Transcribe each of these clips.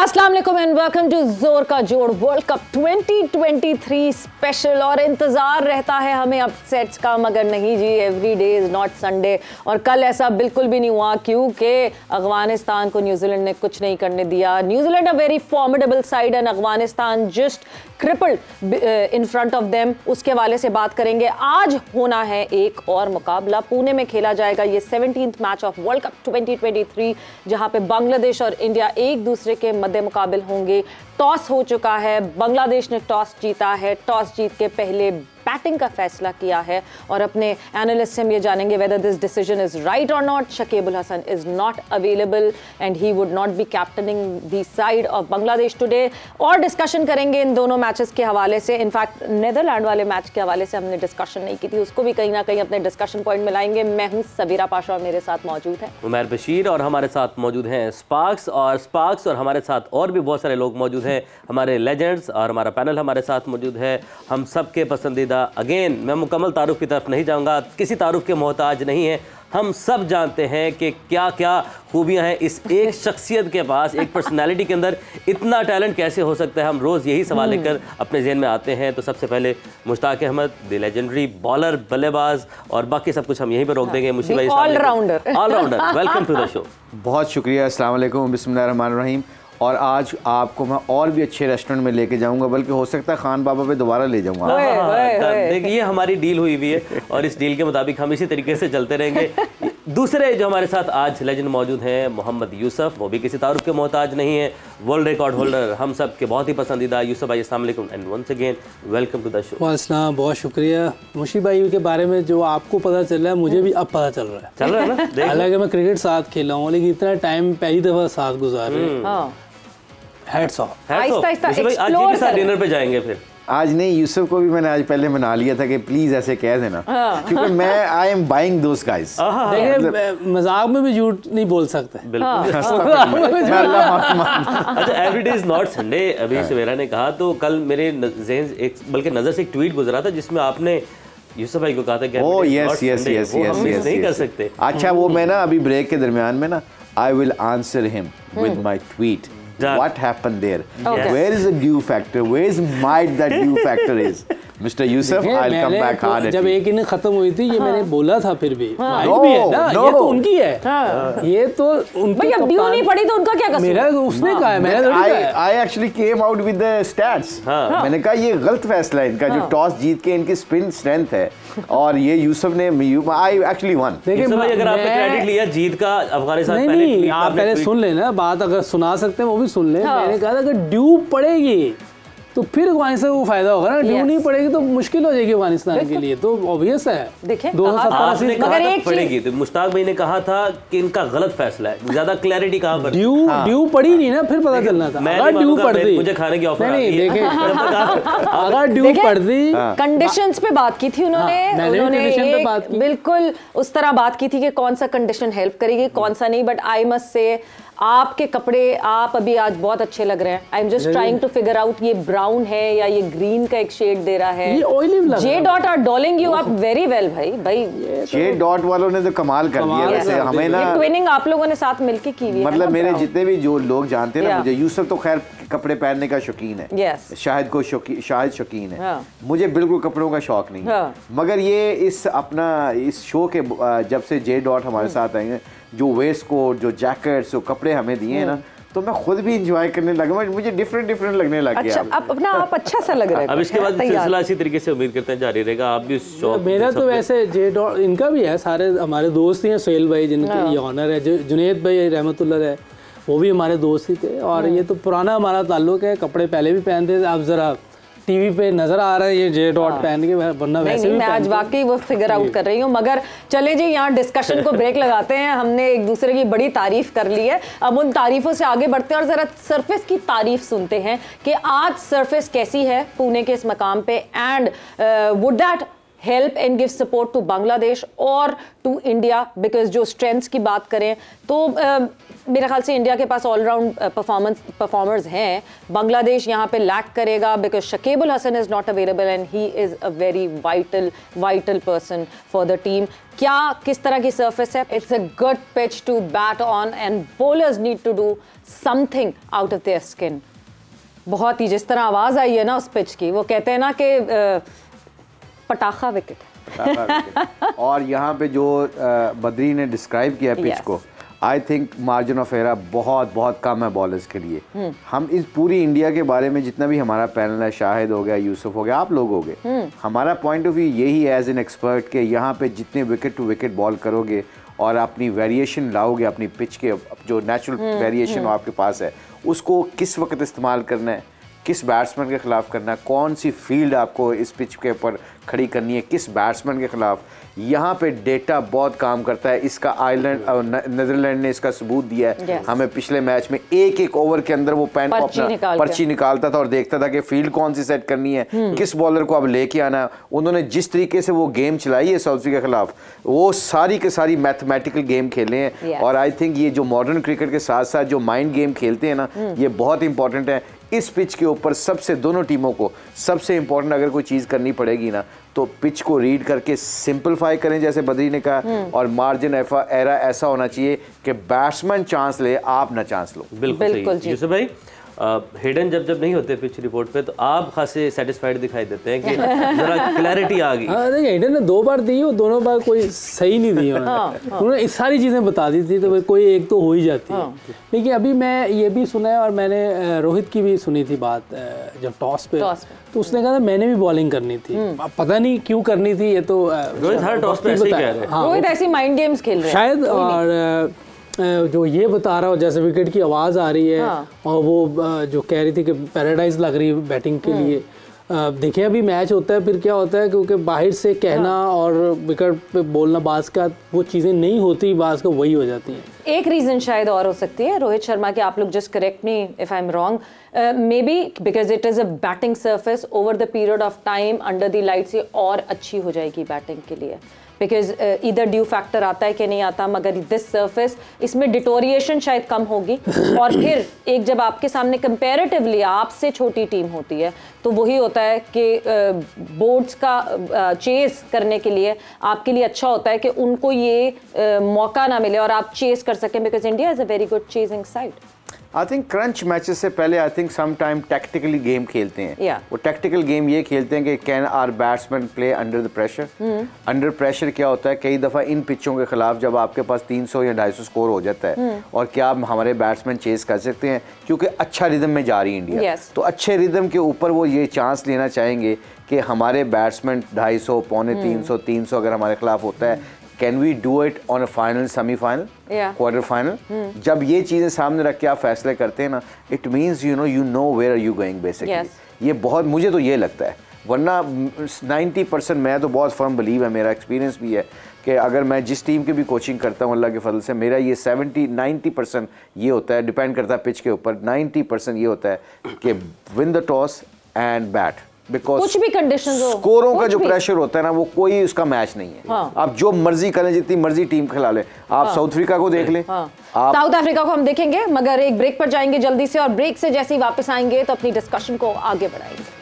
अस्सलाम वालेकुम and welcome to जोर का जोड़ वर्ल्ड कप 2023 स्पेशल। और इंतज़ार रहता है हमें अपसेट्स का, मगर नहीं जी, every day is not Sunday. और कल ऐसा बिल्कुल भी नहीं हुआ क्योंकि अफगानिस्तान को न्यूजीलैंड ने कुछ नहीं करने दिया। New Zealand a very formidable side and Afghanistan just crippled in front of them. उसके हवाले से बात करेंगे। आज होना है एक और मुकाबला, पुणे में खेला जाएगा ये 17th match of world cup 2023, जहां पे बांग्लादेश और इंडिया एक दूसरे के मद्दे मुकाबिल होंगे। टॉस हो चुका है, बांग्लादेश ने टॉस जीता है, टॉस जीत के पहले बैटिंग का फैसला किया है। और अपने एनालिस्ट से हम ये जानेंगे whether this decision is right और not. Shakib ul Hasan is not available and he would not be captaining the side of Bangladesh today. और डिस्कशन करेंगे इन दोनों मैचेस के हवाले से। इनफैक्ट नेदरलैंड वाले मैच के हवाले से हमने डिस्कशन नहीं की थी, उसको भी कहीं ना कहीं अपने डिस्कशन पॉइंट में लाएंगे। मैं हूँ सबीरा पाशा और मेरे साथ मौजूद है उमर बशीर और हमारे साथ मौजूद हैं स्पार्क्स और हमारे साथ और भी बहुत सारे लोग मौजूद हैं, हमारे लेजेंड्स, और हमारा पैनल हमारे साथ मौजूद है। हम सबके पसंदीदा, अगेन मैं मुकम्मल तारुफ की तरफ नहीं जाऊंगा, किसी तारुफ के मोहताज नहीं है। हम सब जानते हैं कि क्या क्या खूबियां हैं इस एक शख्सियत के पास, एक पर्सनालिटी के अंदर इतना टैलेंट कैसे हो सकता है। हम रोज़ यही सवाल लेकर अपने ज़हन में आते हैं। तो सबसे पहले Mushtaq Ahmed, the legendary bowler, बल्लेबाज, और बाकी सब कुछ हम यहीं पर रोक देंगे। मुशीब भाई allrounder, welcome to the show. बहुत शुक्रिया, अस्सलाम वालेकुम, बिस्मिल्लाहिर्रहमानिर्रहीम। और आज आपको मैं और भी अच्छे रेस्टोरेंट में लेके जाऊंगा, बल्कि हो सकता है खान बाबा पे दोबारा ले जाऊंगा। देखिए हमारी डील हुई हुई है और इस डील के मुताबिक हम इसी तरीके से चलते रहेंगे। दूसरे जो हमारे साथ आज लेजेंड मौजूद हैं, मोहम्मद यूसुफ, वो भी किसी तारुफ के मोहताज नहीं है, वर्ल्ड रिकॉर्ड होल्डर, हम सब के बहुत ही पसंदीदा। यूसुफ भाई अस्सलाम वालेकुम and once again welcome to the show. वालेकुम, बहुत शुक्रिया। मुशीब भाई के बारे में जो आपको पता चल रहा है, मुझे भी अब पता चल रहा है ना। हालांकि मैं क्रिकेट साथ खेला हूँ, लेकिन इतना टाइम पहली दफ़ा साथ गुजारे। Hats off. आज डिनर पे जाएंगे फिर। आज नहीं, यूसुफ को भी मैंने आज पहले मना लिया था कि प्लीज ऐसे कह देना, क्योंकि मैं I am buying those guys. देखिए मजाक में भी झूठ नहीं बोल सकते। अच्छा, every day is not Sunday. अभी सवेरा ने कहा तो कल मेरे ज़हन एक बल्कि नजर से एक ट्वीट गुजरा था जिसमें आपने यूसुफ भाई को कहा था कि oh yes yes yes yes नहीं कर सकते। अच्छा, वो मैं ना अभी ब्रेक के दरमियान में ना I will answer him with my tweet. What happened there? Okay. Where is the due factor? Where is might that due factor is? Mr. Yusuf, I'll come back hard at you. जब एक inning खत्म हुई थी, ये मैंने बोला था, फिर भी माइट भी है ना, ये तो उनकी है, ये तो उनकी। भाई अब ड्यू नहीं पड़ी तो उनका क्या कसूर? मेरा उसने कहा है, मैंने थोड़ी कहा है। I actually came out with the stats. मैंने कहा ये गलत फैसला है इनका, जो टॉस जीत के इनकी स्पिन स्ट्रेंथ है, और ये यूसुफ ने I actually won. देखिए भाई, अगर आपने क्रेडिट लिया जीत का, अफगानिस्तान पहले आप पहले सुन लेना बात, अगर सुना सकते हैं वो भी सुन ले। मैंने कहा था अगर ड्यू पड़ेगी तो फिर अफगानिस्तान को फायदा होगा ना, ड्यू नहीं पड़ेगी तो मुश्किल हो जाएगी अफगानिस्तान के लिए, तो ऑब्वियस है। देखिए पड़ेगी तो मुश्ताक भाई ने कहा था कि इनका गलत फैसला है, ज्यादा क्लैरिटी कहां पर? ड्यू पड़ी नहीं ना, फिर पता चलना था। अगर ड्यू पड़ती, मुझे खाने की ऑफर नहीं देखे, अगर ड्यू पड़ती, कंडीशंस पे बात की थी उन्होंने, बिल्कुल उस तरह बात की थी कि कौन सा कंडीशन हेल्प करेगी, कौन सा नहीं। बट आई मस्ट से आपके कपड़े, आप अभी आज बहुत अच्छे लग रहे हैं। I am just trying to figure out ये ब्राउन है या ये ग्रीन का एक शेड दे रहा है। ये ऑयली लग रहा है। J dot R dolling you up very well भाई। जे डॉट वालों ने तो कमाल कर दिया। वैसे हमें ना ट्विनिंग आप लोगों ने साथ मिलके की हुई है। मतलब मेरे जितने भी जो लोग जानते हैं ना मुझे, यूसुफ तो खैर कपड़े पहनने का शौकीन है, शायद शौकीन है, मुझे बिल्कुल कपड़ों का शौक नहीं। मगर ये इस शो के जब से जे डॉट हमारे साथ आएंगे, जो वेस्ट कोट, जो जैकेट्स, जो कपड़े हमें दिए हैं ना, तो मैं खुद भी इंजॉय करने लगा, मुझे डिफरेंट लगने लग गया। अच्छा, अपना आप अच्छा सा लग रहा है। अब इसके बाद सिलसिला इसी तरीके से उम्मीद करते हैं जारी रहेगा। आप भी शौक, मेरा तो वैसे जे डॉट इनका भी है, सारे हमारे दोस्त ही हैं। सोहेल भाई जिनके ये ऑनर है, जुनैद भाई रहमतुल्लाह है, वो भी हमारे दोस्त ही थे। और ये तो पुराना हमारा ताल्लुक है, कपड़े पहले भी पहनते थे। आप जरा टीवी पे नजर आ रहा है ये जे डॉट पहन के, वरना वैसे भी मैं आज वाकई वो फिगर आउट कर रही हूँ। मगर चले जी, यहाँ डिस्कशन को ब्रेक लगाते हैं। हमने एक दूसरे की बड़ी तारीफ कर ली है, अब उन तारीफों से आगे बढ़ते हैं और जरा सरफेस की तारीफ सुनते हैं कि आज सरफेस कैसी है पुणे के इस मकाम पे, and would that help and give support to Bangladesh or to India, because जो strengths की बात करें तो मेरे ख्याल से इंडिया के पास ऑलराउंड परफॉर्मर्स हैं. बांग्लादेश यहाँ पे लैक करेगा because Shakibul Hasan is not available and he is a very vital person for the team. क्या किस तरह की surface है? It's a good pitch to bat on and bowlers need to do something out of their skin. बहुत ही जिस तरह आवाज़ आई है ना उस पिच की, वो कहते हैं ना कि पटाखा विकेट. और यहाँ पे जो बद्री ने डिस्क्राइब किया पिच को, I think margin of error बहुत कम है बॉलर्स के लिए. हम इस पूरी इंडिया के बारे में जितना भी हमारा पैनल है, शाहिद हो गया, यूसुफ हो गया, आप लोग हो गए, हमारा पॉइंट ऑफ व्यू यही है एज एन एक्सपर्ट के यहाँ पे जितने विकेट टू विकेट बॉल करोगे और अपनी वेरिएशन लाओगे, अपनी पिच के जो नेचुरल वेरिएशन आपके पास है, उसको किस वक्त इस्तेमाल करना है, किस बैट्समैन के खिलाफ करना है, कौन सी फील्ड आपको इस पिच के ऊपर खड़ी करनी है, किस बैट्समैन के खिलाफ, यहाँ पे डेटा बहुत काम करता है. इसका आयरलैंड और नीदरलैंड ने इसका सबूत दिया है. हमें पिछले मैच में एक ओवर के अंदर वो पेन को अपना पर्ची निकालता था और देखता था कि फील्ड कौन सी सेट करनी है, किस बॉलर को अब लेके आना है. उन्होंने जिस तरीके से वो गेम चलाई है साउथ अफ्रीका के खिलाफ, वो सारी के सारी मैथमेटिकल गेम खेले हैं. और आई थिंक ये जो मॉडर्न क्रिकेट के साथ साथ जो माइंड गेम खेलते हैं ना, ये बहुत इंपॉर्टेंट है. इस पिच के ऊपर सबसे दोनों टीमों को सबसे इंपॉर्टेंट अगर कोई चीज़ करनी पड़ेगी ना, तो पिच को रीड करके सिंपलीफाई करें जैसे बद्री ने कहा, और मार्जिन एरर ऐसा होना चाहिए कि बैट्समैन चांस ले, आप ना चांस लो. बिल्कुल जी यूसुफ भाई. हिडन जब नहीं होते पिच रिपोर्ट पे तो आप खासे सेटिस्फाइड दिखाई देते हैं कि जरा क्लैरिटी आ गई. हाँ देखिए, हिडन ने 2 बार दी, वो दोनों बार कोई सही नहीं दी उन्होंने सारी चीज़ें बता दी थी, तो कोई एक तो हो ही जाती है. लेकिन अभी मैं ये भी सुना है और मैंने रोहित की भी सुनी थी बात, जब टॉस पे तो उसने कहा था मैंने भी बॉलिंग करनी थी. पता नहीं क्यों करनी थी, ये तो रोहित हर टॉस पे ऐसे ही कह रहे हैं. रोहित ऐसी माइंड गेम्स खेल रहे हैं शायद. और जो ये बता रहा हो जैसे विकेट की आवाज़ आ रही है, और वो जो कह रही थी कि पैराडाइज लग रही है बैटिंग के लिए. देखिए अभी मैच होता है, फिर क्या होता है, क्योंकि बाहर से कहना और विकेट पे बोलना बाज का वो चीज़ें नहीं होती, बाज का वही हो जाती हैं. एक रीज़न शायद और हो सकती है रोहित शर्मा के, आप लोग just correct me if I am wrong, may be because it is a batting surface over the period of time under the lights ये और अच्छी हो जाएगी बैटिंग के लिए, बिकॉज इधर ड्यू फैक्टर आता है कि नहीं आता, मगर दिस सर्फेस इसमें डिटोरिएशन शायद कम होगी. और फिर एक जब आपके सामने कंपैरेटिवली आपसे छोटी टीम होती है, तो वही होता है कि बोर्ड्स का चेस करने के लिए आपके लिए अच्छा होता है कि उनको ये मौका ना मिले और आप चेस कर सकें, because India is a very good chasing side. I think crunch matches से पहले I think some time tactically game खेलते हैं. वो टैक्टिकल गेम ये खेलते हैं कि can our batsman play under the pressure. Under pressure क्या होता है, कई दफ़ा इन पिचों के खिलाफ जब आपके पास 300 या 250 स्कोर हो जाता है, और क्या आप हमारे बैट्समैन चेस कर सकते हैं, क्योंकि अच्छा रिदम में जा रही है इंडिया. तो अच्छे रिदम के ऊपर वो ये चांस लेना चाहेंगे कि हमारे बैट्समैन 250, पौने 300 अगर हमारे खिलाफ होता है, can we do it on a final, semifinal, quarter final. जब ये चीज़ें सामने रख के आप फैसले करते हैं ना, it means you know where are you going basically. ये बहुत, मुझे तो ये लगता है, वरना 90% मैं तो बहुत फर्म बिलीव है, मेरा एक्सपीरियंस भी है कि अगर मैं जिस टीम की भी कोचिंग करता हूँ अल्लाह के फजल से, मेरा ये 70-90% ये होता है, डिपेंड करता है पिच के ऊपर, 90% ये होता है कि win the toss and bat. Because कुछ भी कंडीशंस हो, स्कोरों का जो प्रेशर होता है ना, वो कोई उसका मैच नहीं है. आप जो मर्जी करें, जितनी मर्जी टीम खिला लें. आप साउथ अफ्रीका को देख लें. साउथ अफ्रीका को हम देखेंगे, मगर एक ब्रेक पर जाएंगे जल्दी से, और ब्रेक से जैसे ही वापस आएंगे तो अपनी डिस्कशन को आगे बढ़ाएंगे.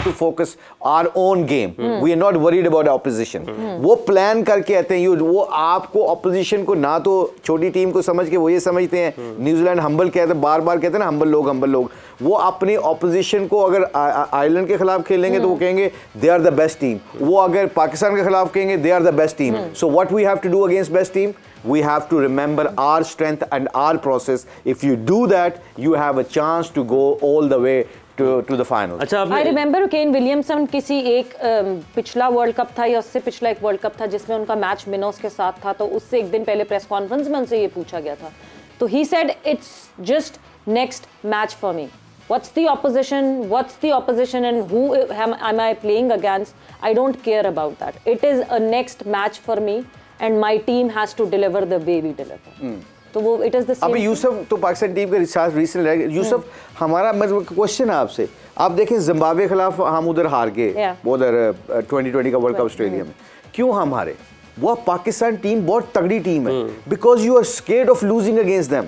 to focus our own game. We are not worried about opposition. वो प्लान करके आते हैं, वो आपको ऑपोजिशन को ना तो छोटी टीम को समझ के वो ये समझते हैं, न्यूजीलैंड हम्बल कहते हैं, बार बार कहते हैं ना हम्बल लोग, वो अपनी ऑपोजिशन को अगर आयरलैंड के खिलाफ खेलेंगे तो वो कहेंगे they are the best team, वो अगर पाकिस्तान के खिलाफ कहेंगे they are the best team. So what we have to do against best team, we have to remember our strength and our process. If you do that, you have a chance to go all the way to the finals. अच्छा, I remember Kane Williamson किसी एक पिछला world cup था या उससे पिछला एक world cup था जिसमें उनका मैच मिनोस के साथ था, तो उससे एक दिन पहले प्रेस कॉन्फ्रेंस में उनसे ये पूछा गया था, तो he said it's just next match for me. What's the opposition and who am I playing against? I don't care about that. It is a next match for me and my team has to deliver the way we deliver. तो वो it is the same. अभी यूसुफ तो Pakistan team के research recent रह गए। यूसुफ हमारा मतलब question है आपसे, आप देखें जिम्बाब्वे के खिलाफ हम उधर हार गए, उधर 2020 का वर्ल्ड कप ऑस्ट्रेलिया में, क्यों हम हारे? वो पाकिस्तान टीम बहुत तगड़ी टीम है, because you are scared of losing against them.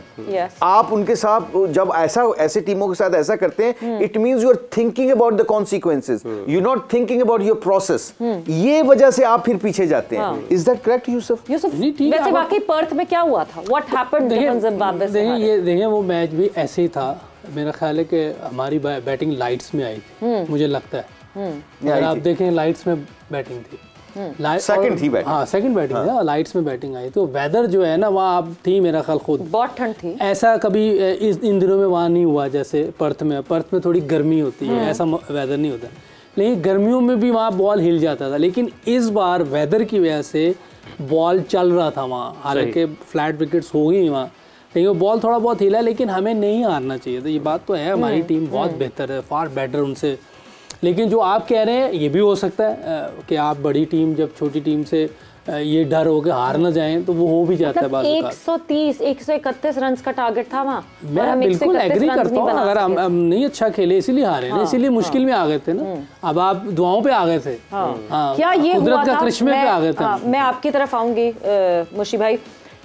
आप उनके साथ जब ऐसे टीमों के साथ ऐसा करते हैं, it means you are thinking about the consequences, you not thinking about your process. ये वजह से आप फिर पीछे जाते हैं। Is that correct Yusuf? वैसे वाकई पर्थ में क्या हुआ था? What happened in Zimbabwe? देखिए वो मैच भी ऐसे ही था, मेरा ख्याल है कि हमारी बैटिंग लाइट्स में आई थी, मुझे लगता है। अगर आप देखें लाइट्स में बैटिंग थी, सेकंड थी बैटिंग। हाँ सेकंड बैटिंग थी, लाइट्स में बैटिंग आई। तो वेदर जो है ना वहाँ आप थी, मेरा ख्याल खुद बहुत ठंड थी। ऐसा कभी इन दिनों में वहाँ नहीं हुआ जैसे पर्थ में। पर्थ में थोड़ी गर्मी होती है, ऐसा वेदर नहीं होता, लेकिन गर्मियों में भी वहाँ बॉल हिल जाता था। लेकिन इस बार वेदर की वजह से बॉल चल रहा था वहाँ, हालांकि फ्लैट विकेट्स हो गई वहाँ, लेकिन वो बॉल थोड़ा बहुत हिला। लेकिन हमें नहीं हारना चाहिए था, ये बात तो है। हमारी टीम बहुत बेहतर है, फार बेटर उनसे। लेकिन जो आप कह रहे हैं ये भी हो सकता है कि आप बड़ी टीम जब छोटी टीम से ये डर हो के हार ना जाएं, तो वो हो भी जाता है। 130 131 रन का टारगेट था वहाँ। मैं बिल्कुल एग्री करता हूँ, अगर हम नहीं अच्छा खेले इसीलिए हारे ना, इसीलिए मुश्किल में आ गए थे ना। अब आप दुआओं पे आ गए थे, क्या ये कुदरत का करिश्मे पे आ गए थे। मैं आपकी तरफ आऊंगी मुशी भाई,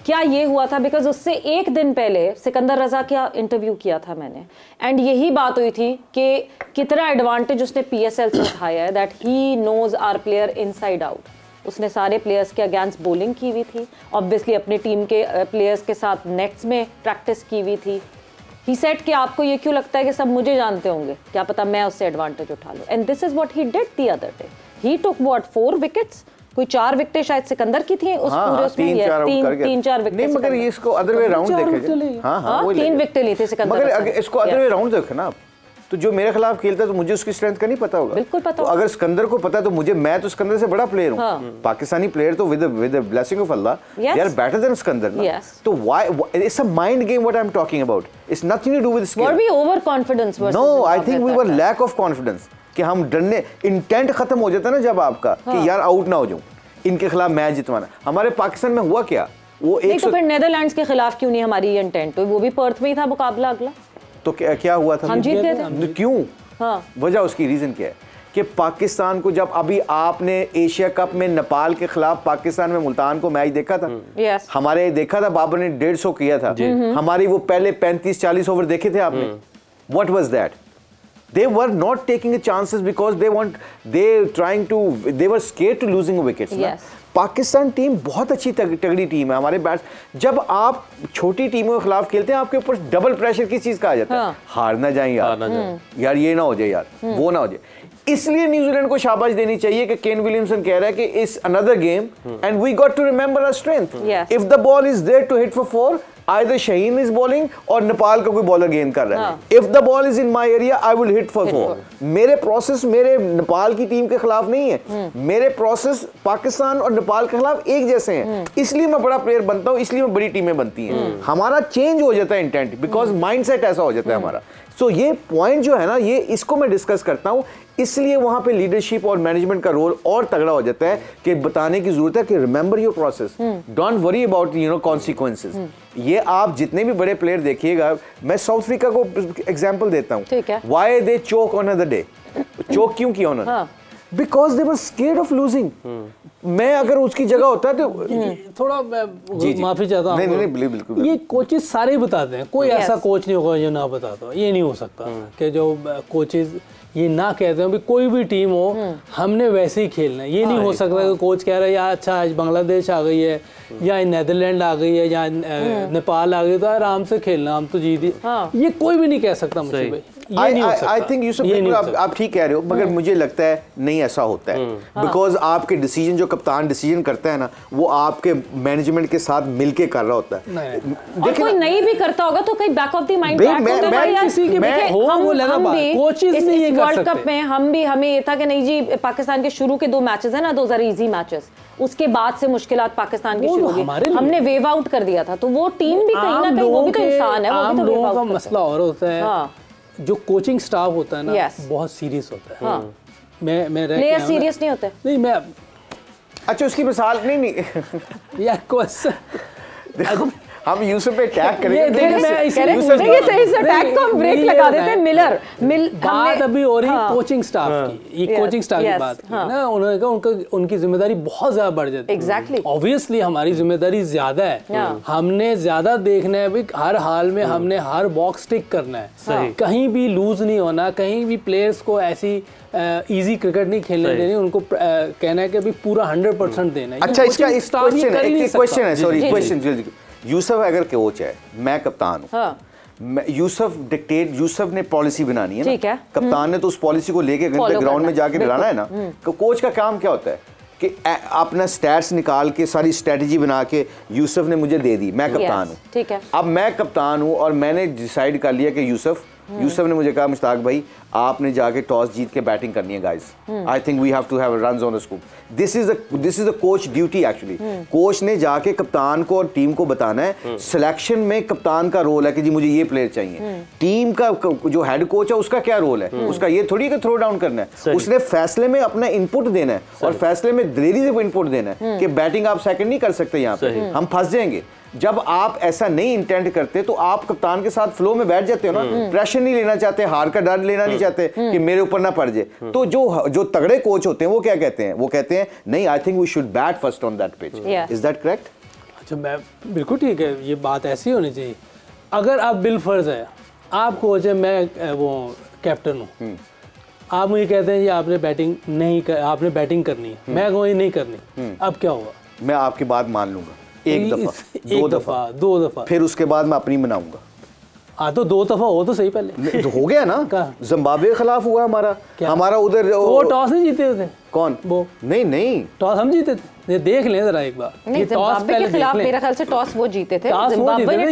क्या ये हुआ था? बिकॉज उससे एक दिन पहले सिकंदर रजा का इंटरव्यू किया था मैंने, एंड यही बात हुई थी कि कितना एडवांटेज उसने पीएसएल से उठाया है, that he knows our player inside out. उसने सारे प्लेयर्स के अगेंस्ट बॉलिंग की हुई थी, ऑब्वियसली अपनी टीम के प्लेयर्स के साथ नेट्स में प्रैक्टिस की हुई थी। ही सेड कि आपको ये क्यों लगता है कि सब मुझे जानते होंगे, क्या पता मैं उससे एडवांटेज उठा लूं। And this is what he did the other day. He took what 4 wickets, कोई 4 विकेटें शायद सिकंदर की थी उस पूरे उसमें, 3-4 विकेट। नहीं मगर ये इसको अदर वे राउंड देखें। हां 3 विकेटें ली थी सिकंदर। मगर अगर इसको अदर वे राउंड देखें ना, तो जो मेरे खिलाफ खेलता है तो मुझे उसकी स्ट्रेंथ का नहीं पता होगा। बिल्कुल पता। तो अगर सिकंदर को पता है तो मुझे, मैं तो सिकंदर से बड़ा प्लेयर हूं। पाकिस्तानी प्लेयर तो with the blessing of Allah they are better than Sikandar ना। तो why it's a mind game what I am talking about, it's nothing to do with skill. Were we over confidence versus? No, I think we were lack of confidence, कि हम डरने, intent खत्म हो जाता है ना जब आपका कि यार आउट ना हो जाऊं, इनके खिलाफ मैच जितवाना। हमारे पाकिस्तान में हुआ क्या, वो एक तो फिर नेदरलैंड्स के खिलाफ क्यों नहीं हमारी इंटेंट हुई? वो भी पर्थ में ही था मुकाबला अगला, तो क्या हुआ था? हम जीत गए थे। क्यों? वजह उसकी रीजन क्या है कि पाकिस्तान को, जब अभी आपने एशिया कप में नेपाल के खिलाफ पाकिस्तान में मुल्तान को मैच देखा था, हमारे देखा था, बाबर ने 150 किया था, हमारी वो पहले 35-40 ओवर देखे थे आपने? What was that? They were not taking chances because they were scared to losing wickets. Yes. Pakistan team बहुत अच्छी तगड़ी टीम है, हमारे बैट्स, जब आप छोटी टीमों के खिलाफ खेलते हैं आपके ऊपर डबल प्रेशर किस चीज का आ जाता है, हार ना जाए यार ये ना हो जाए यार, वो ना हो जाए। इसलिए न्यूजीलैंड को शाबाश देनी चाहिए कि केन विलियमसन कह रहा है कि it's another game and we got to remember our strength. If the ball is there to hit for 4, either Shaheen is bowling और नेपाल का कोई बॉलर गेंद कर रहा है। If the ball is in my area, I will hit for 4. मेरे process मेरे नेपाल की टीम के खिलाफ नहीं है, मेरे प्रोसेस पाकिस्तान और नेपाल के खिलाफ एक जैसे हैं। इसलिए मैं बड़ा प्लेयर बनता हूँ, इसलिए मैं बड़ी टीमें बनती हैं। हमारा चेंज हो जाता है इंटेंट, बिकॉज माइंडसेट ऐसा हो जाता है हमारा। सो ये पॉइंट जो है ना, ये इसको मैं डिस्कस करता हूँ, इसलिए वहां पे लीडरशिप और मैनेजमेंट का रोल और तगड़ा हो जाता है कि बताने की जरूरत है कि remember your process, don't worry about consequences. ये आप जितने भी बड़े प्लेयर देखिएगा, मैं साउथ अफ्रीका को एग्जांपल देता हूँ, why they choke on other day, choke क्यों किया उन्होंने? Because they were scared of losing. मैं अगर उसकी जगह होता तो थोड़ा माफी चाहता हूँ, नहीं बिल्कुल, ये कोचेस सारे बताते हैं, कोई ऐसा कोच नहीं होगा जो ना बताता, ये नहीं हो सकता कि जो कोचेस ये ना कहते हैं भी कोई भी टीम हो हमने वैसे ही खेलना है। ये नहीं हो सकता कि कोच कह रहा है यार अच्छा आज बांग्लादेश आ गई है या नेदरलैंड आ गई है या नेपाल आ गई तो आराम से खेलना, हम तो जीत ही। ये कोई भी नहीं कह सकता मुझे भाई, आई थिंक यूसुफ आप ठीक कह रहे हो, मगर मुझे लगता है नहीं ऐसा होता है, बिकॉज आपके डिसीजन जो कप्तान डिसीजन करता है ना, वो आपके मैनेजमेंट के साथ मिलके कर रहा होता है। और कोई नहीं भी करता होगा तो कहीं back of the mind world cup में हमें ये था कि नहीं जी पाकिस्तान के शुरू के 2 मैचेस है ना, 2 इजी मैचेस, उसके बाद से मुश्किलात पाकिस्तान की शुरू हुई, हमने वेव आउट कर दिया था। तो वो टीम भी कहीं ना कहीं, वो भी तो इंसान है, वो भी तो वेव आउट का मसला और होता है। जो कोचिंग स्टाफ होता है ना बहुत सीरियस होता है। मैं प्लेयर सीरियस नहीं होते। नहीं मैं अच्छा उसकी मिसाल नहीं यार हम यूसुफ पे अटैक करेंगे। इस अटैक को हम ब्रेक लगा देते हैं। मिलर बात अभी हो रही कोचिंग स्टाफ की, ये कोचिंग स्टाफ की बात की ना, उन्होंने कहा उनकी जिम्मेदारी बहुत ज्यादा बढ़ जाती है। एग्जैक्टली, ऑब्वियसली हमारी जिम्मेदारी ज्यादा है, हमने ज्यादा देखना है, हर हाल में हमने हर बॉक्स टिक करना है, कहीं भी लूज नहीं होना, कहीं भी प्लेयर्स को ऐसी इजी क्रिकेट नहीं खेलने देनी, उनको कहना है कि अभी पूरा 100% देना है। अच्छा, इसका एक क्वेश्चन है, सॉरी क्वेश्चन, यूसुफ अगर कोच है, मैं कप्तान हूँ, यूसुफ ने पॉलिसी बनानी है ना, कप्तान ने तो उस पॉलिसी को लेके ग्राउंड में जाके डलाना है ना। कोच का काम क्या होता है कि अपना स्टैट्स निकाल के सारी स्ट्रेटजी बना के यूसुफ ने मुझे दे दी, मैं कप्तान हूँ, ठीक है। अब मैं कप्तान हूँ और मैंने डिसाइड कर लिया कि यूसुफ ने मुझे कहा मुश्ताक भाई आपने जाके टॉस जीत के बैटिंग करनी है guys, I think we have to have runs on the scoop. This is the coach duty actually. Coach ने जाके कप्तान को और टीम को बताना है, सिलेक्शन में कप्तान का रोल है कि जी मुझे ये प्लेयर चाहिए, टीम का जो हेड कोच है उसका क्या रोल है, उसका ये थोड़ी कि थ्रो डाउन करना है, उसने फैसले में अपना इनपुट देना है और फैसले में देरी से इनपुट देना है कि बैटिंग आप सेकंड नहीं कर सकते, यहाँ पे हम फंस जाएंगे। जब आप ऐसा नहीं इंटेंड करते तो आप कप्तान के साथ फ्लो में बैठ जाते हो ना, प्रेशर नहीं लेना चाहते, हार का डर लेना नहीं चाहते कि मेरे ऊपर ना पड़ जाए। तो जो तगड़े कोच होते हैं वो क्या कहते हैं, वो कहते हैं नहीं, I think we should bat first on that pitch. Is that correct? अच्छा, मैं बिल्कुल ठीक है, ये बात ऐसी होनी चाहिए। अगर आप बिलफर्ज है, आप कोच है, मैं वो कैप्टन हूँ, आप मुझे कहते हैं ये आपने बैटिंग नहीं आपने बैटिंग करनी है, मैं कोई नहीं करनी, अब क्या होगा? मैं आपकी बात मान लूंगा, एक दफा, दो दफा, फिर उसके बाद मैं अपनी मनाऊंगा। हाँ, तो 2 दफा हो तो सही पहले। तो हो गया ना, जिम्बाब्वे के खिलाफ हुआ हमारा उधर वो टॉस नहीं जीते थे। कौन वो? नहीं टॉस हम जीते थे, देख लें जरा एक बार। नहीं, जिम्बाब्वे के खिलाफ मेरा ख्याल से टॉस वो जीते थे। जिम्बाब्वे ने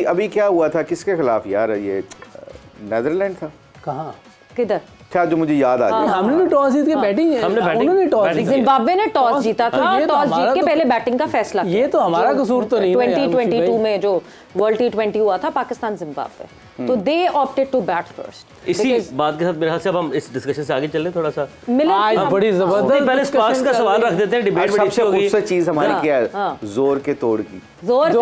अभी क्या हुआ था, किसके खिलाफ यार, ये नेदरलैंड था, कहाँ किधर क्या जो मुझे याद आ गया। हमने टॉस जीत के बैटिंग, उन्होंने टॉस, जिम्बाब्वे ने टॉस जीता था, टॉस जीत के पहले बैटिंग का फैसला किया। ये तो हमारा कसूर तो नहीं। 2022 में जो वर्ल्ड T20 हुआ था पाकिस्तान जिम्बाब्वे, तो दे ऑप्टेड टू बैट फर्स्ट। इसी बात के साथ मेरे ख्याल से अब हम इस डिस्कशन से आगे चलें थोड़ा सा। आज बड़ी जबरदस्त पहले स्पार्क्स का सवाल रख देते हैं, डिबेट बड़ी अच्छी होगी। सबसे चीज हमारी क्या है, जोर के तोड़ की, जोर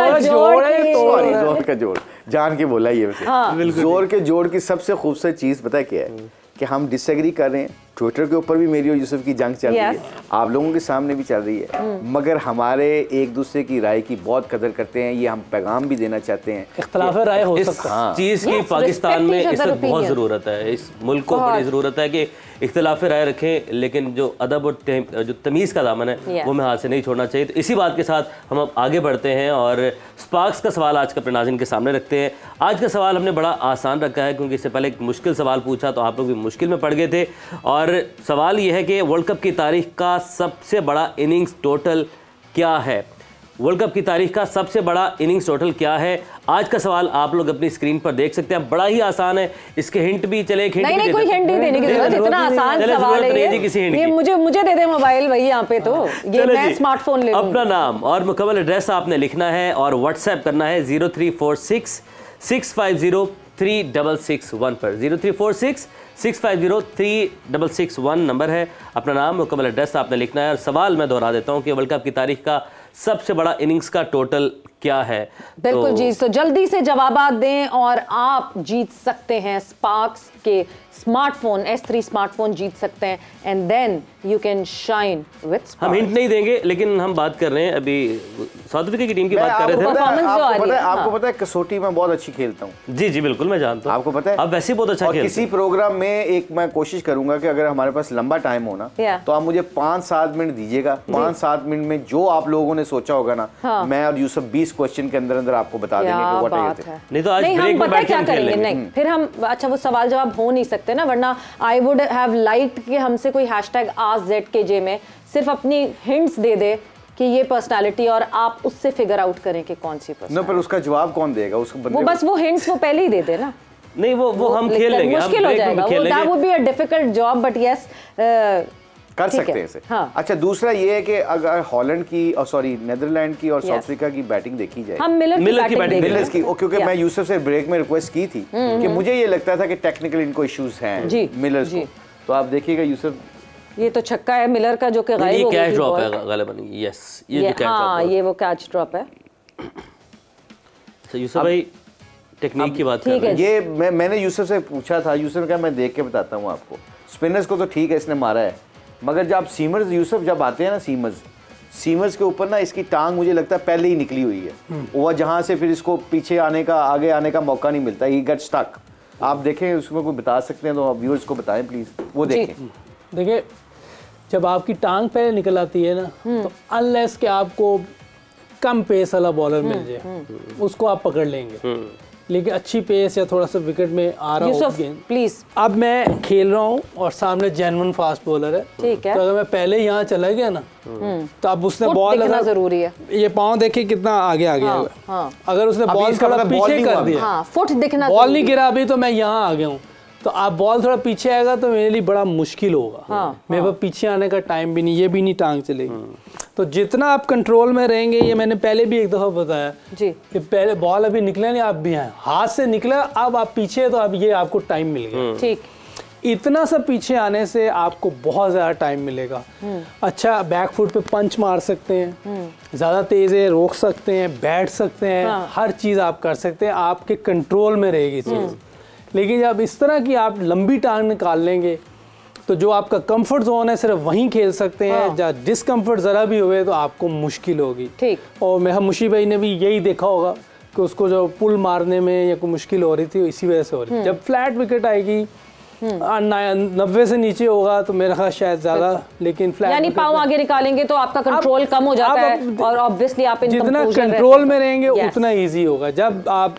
का जोड़, जान के बोला ये वैसे। जोर के जोड़ की सबसे खूबसूरत चीज पता है क्या है, कि हम डिसएग्री कर रहे हैं, ट्विटर के ऊपर भी मेरी और यूसुफ की जंग चल रही है, आप लोगों के सामने भी चल रही है, मगर हमारे एक दूसरे की राय की बहुत कदर करते हैं, ये हम पैगाम भी देना चाहते हैं। इख्तिलाफ राय हो सकता है, चीज की पाकिस्तान में इस वक्त बहुत जरूरत है, इस मुल्क को बड़ी जरूरत है कि इख्तिलाफ राय रखें, लेकिन जो अदब और जो तमीज़ का दामन है वो हमें हाथ से नहीं छोड़ना चाहिए। तो इसी बात के साथ हम अब आगे बढ़ते हैं और स्पार्क्स का सवाल आज का अपने नाज़रीन के सामने रखते हैं। आज का सवाल हमने बड़ा आसान रखा है, क्योंकि इससे पहले एक मुश्किल सवाल पूछा तो आप लोग भी मुश्किल में पड़ गए थे। और सवाल ये है कि वर्ल्ड कप की तारीख का सबसे बड़ा इनिंग्स टोटल क्या है? वर्ल्ड कप की तारीख का सबसे बड़ा इनिंग्स टोटल क्या है? आज का सवाल आप लोग अपनी स्क्रीन पर देख सकते हैं, बड़ा ही आसान है, इसके हिंट भी चले। नहीं, कोई हिंट नहीं देने की जरूरत, इतना आसान सवाल है ये। मुझे दे दे मोबाइल भाई, यहाँ पे तो ये मैं स्मार्टफोन ले लूंगा। अपना नाम और मुकम्मल एड्रेस आपने लिखना है और व्हाट्सएप करना है 0346 650 3661 पर। 0346 650 3661 नंबर है। अपना नाम मुकम्मल एड्रेस आपने लिखना है और सवाल मैं दोहरा देता हूँ कि वर्ल्ड कप की तारीख का सबसे बड़ा इनिंग्स का टोटल क्या है? बिल्कुल जी, तो जल्दी से जवाबात दें और आप जीत सकते हैं स्पार्क्स के स्मार्टफोन, S3 स्मार्टफोन जीत सकते हैं, and then you can shine with sparks. हम हिंट नहीं देंगे, लेकिन हम बात कर रहे हैं अभी साउथ अफ्रीका की टीम की बात कर रहे थे। आपको पता है कसौटी में बहुत अच्छी खेलता हूँ। जी जी बिल्कुल, मैं जानता हूँ, आपको पता है। आप वैसे बहुत अच्छा खेलते हैं। किसी प्रोग्राम में एक मैं कोशिश करूंगा कि अगर हमारे पास लंबा टाइम हो ना, तो आप मुझे 5-7 मिनट दीजिएगा। 5-7 मिनट में जो आप लोगों ने सोचा होगा ना, मैं और यूसुफ 20 क्वेश्चन के अंदर आपको बता देंगे कि व्हाट आर यू। नहीं तो आज ब्रेक में बैठ के हम खेल लेंगे। नहीं, फिर हम अच्छा वो सवाल जवाब हो नहीं सकते ना, वरना आई वुड हैव लाइक्ड कि हमसे कोई #AskZKJ में सिर्फ अपनी हिंट्स दे दे कि ये पर्सनालिटी, और आप उससे फिगर आउट करें कि कौन सी पर्सनालिटी। नो, पर उसका जवाब कौन देगा? उसको वो बस वो हिंट्स वो पहले ही दे दे ना। नहीं, वो हम खेल लेंगे, मुश्किल हो जाएगा, that would be a difficult job, but yes कर सकते हैं इसे। हाँ। अच्छा, दूसरा ये है कि अगर हॉलैंड की और सॉरी नेदरलैंड की और साउथ अफ्रीका की बैटिंग देखी जाए, हम मिलर की बैटिंग मिलर्स की, क्योंकि मैं यूसुफ से ब्रेक में रिक्वेस्ट की थी कि मुझे ये लगता था कि टेक्निकल इनको इश्यूज हैं मिलर्स को, तो आप देखिएगा यूसुफ ये तो छक्का है मिलर का जो कि गायब हो गया। कैच ड्रॉप है गालिबन। यस, ये जो कैच ड्रॉप हाँ, ये वो कैच ड्रॉप है। यूसुफ भाई टेक्निक की बात कर रहे हैं। ये मैंने यूसुफ से पूछा था, यूसुफ ने कहा मैं देख के बताता हूँ आपको। स्पिनर्स को तो ठीक है, इसने मारा है, मगर जब सीमर्स, यूसुफ जब आते हैं ना सीमर्स के ऊपर ना, इसकी टांग मुझे लगता है पहले ही निकली हुई है। वो जहाँ से फिर इसको पीछे आने का, आगे आने का मौका नहीं मिलता, ही गेट स्टक। आप देखें, उसमें कोई बता सकते हैं तो आप व्यूअर्स को बताएं प्लीज, वो देखें। देखिए जब आपकी टांग पहले निकल आती है ना, तो अनलेस कि आपको कम पेस वाला बॉलर मिल जाए, उसको आप पकड़ लेंगे। लेकिन अच्छी पेस या थोड़ा सा विकेट में आ रहा हो गेंद, प्लीज। अब मैं खेल रहा हूँ और सामने जेन्युइन फास्ट बॉलर है, ठीक है, तो अगर मैं पहले यहाँ चला गया ना, तो अब उसने बॉल देखना जरूरी है। ये पाँव देखिए कितना आगे आ गया। हाँ। अगर उसने बॉल थोड़ा पीछे कर दिया, फुट दिखना, बॉल नहीं गिरा अभी तो मैं यहाँ आ गया हूँ, तो आप बॉल थोड़ा पीछे आएगा तो मेरे लिए बड़ा मुश्किल होगा। मेरे पास पीछे आने का टाइम भी नहीं, ये भी नहीं टांग चलेगी। तो जितना आप कंट्रोल में रहेंगे, ये मैंने पहले भी एक दफा बताया जी, कि पहले बॉल अभी निकला नहीं, आप भी हैं हाथ से निकला, अब आप पीछे, तो अब ये आपको टाइम मिल गया। ठीक, इतना सा पीछे आने से आपको बहुत ज्यादा टाइम मिलेगा। अच्छा, बैक फुट पे पंच मार सकते हैं, ज्यादा तेज है रोक सकते हैं, बैठ सकते हैं, हर चीज आप कर सकते हैं, आपके कंट्रोल में रहेगी चीज। लेकिन जब इस तरह की आप लंबी टांग निकाल लेंगे, तो जो आपका कंफर्ट जोन है सिर्फ वहीं खेल सकते हैं। जब डिस्कम्फर्ट जरा भी हुए तो आपको मुश्किल होगी। ठीक। और मेरा मुशी भाई ने भी यही देखा होगा कि उसको जो पुल मारने में या कोई मुश्किल हो रही थी, इसी वजह से हो रही थी। जब फ्लैट विकेट आएगी 90 से नीचे होगा तो मेरा ख्याल शायद ज्यादा, लेकिन फ्लैट यानी पाँव आगे निकालेंगे तो आपका कंट्रोल कम हो जाता है, और ऑब्वियसली आप जितना कंट्रोल में रहेंगे उतना ईजी होगा। जब आप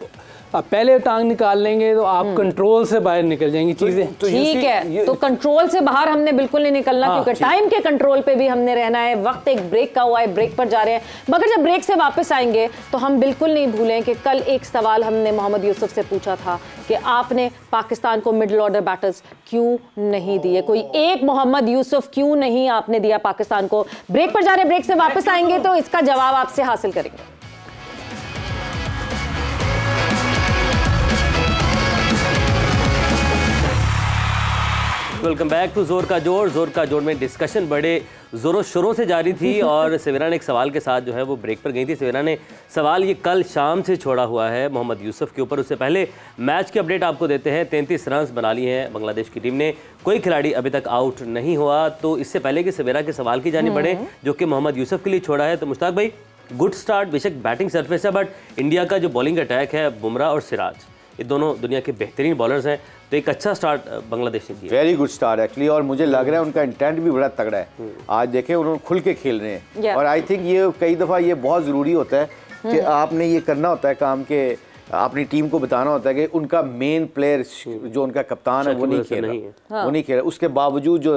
पहले टांग निकाल लेंगे तो आप कंट्रोल से बाहर निकल जाएंगी चीजें। ठीक है, तो कंट्रोल से बाहर हमने बिल्कुल नहीं निकलना, क्योंकि टाइम के कंट्रोल पे भी हमने रहना है। वक्त एक ब्रेक का हुआ है, ब्रेक पर जा रहे हैं, मगर जब ब्रेक से वापस आएंगे तो हम बिल्कुल नहीं भूलें कि कल एक सवाल हमने मोहम्मद यूसुफ से पूछा था कि आपने पाकिस्तान को मिडिल ऑर्डर बैटर्स क्यों नहीं दिए, कोई एक मोहम्मद यूसुफ क्यों नहीं आपने दिया पाकिस्तान को। ब्रेक पर जा रहे, ब्रेक से वापस आएंगे तो इसका जवाब आपसे हासिल करेंगे। वेलकम बैक टू जोर का जोर। जोर का जोर में डिस्कशन बड़े ज़ोरों शोरों से जारी थी और सवेरा ने एक सवाल के साथ जो है वो ब्रेक पर गई थी। सवेरा ने सवाल ये कल शाम से छोड़ा हुआ है मोहम्मद यूसुफ के ऊपर। उससे पहले मैच की अपडेट आपको देते हैं। 33 रन बना लिए हैं बांग्लादेश की टीम ने, कोई खिलाड़ी अभी तक आउट नहीं हुआ। तो इससे पहले कि सवेरा के सवाल की जानी बढ़े जो कि मोहम्मद यूसुफ के लिए छोड़ा है, तो मुश्ताक भाई गुड स्टार्ट, बेशक बैटिंग सरफेस है, बट इंडिया का जो बॉलिंग अटैक है, बुमराह और सिराज, ये दोनों दुनिया के बेहतरीन बॉलर्स हैं, तो एक अच्छा स्टार्ट बांग्लादेश ने किया। वेरी गुड स्टार्ट एक्चुअली, और मुझे लग रहा है उनका इंटेंट भी बड़ा तगड़ा है। आज देखें उन्होंने खुल के खेल रहे हैं और आई थिंक ये कई दफ़ा ये बहुत ज़रूरी होता है कि आपने ये करना होता है काम के, अपनी टीम को बताना होता है कि उनका मेन प्लेयर जो उनका कप्तान है वो नहीं खेल रहा, वो नहीं खेल रहा। उसके बावजूद जो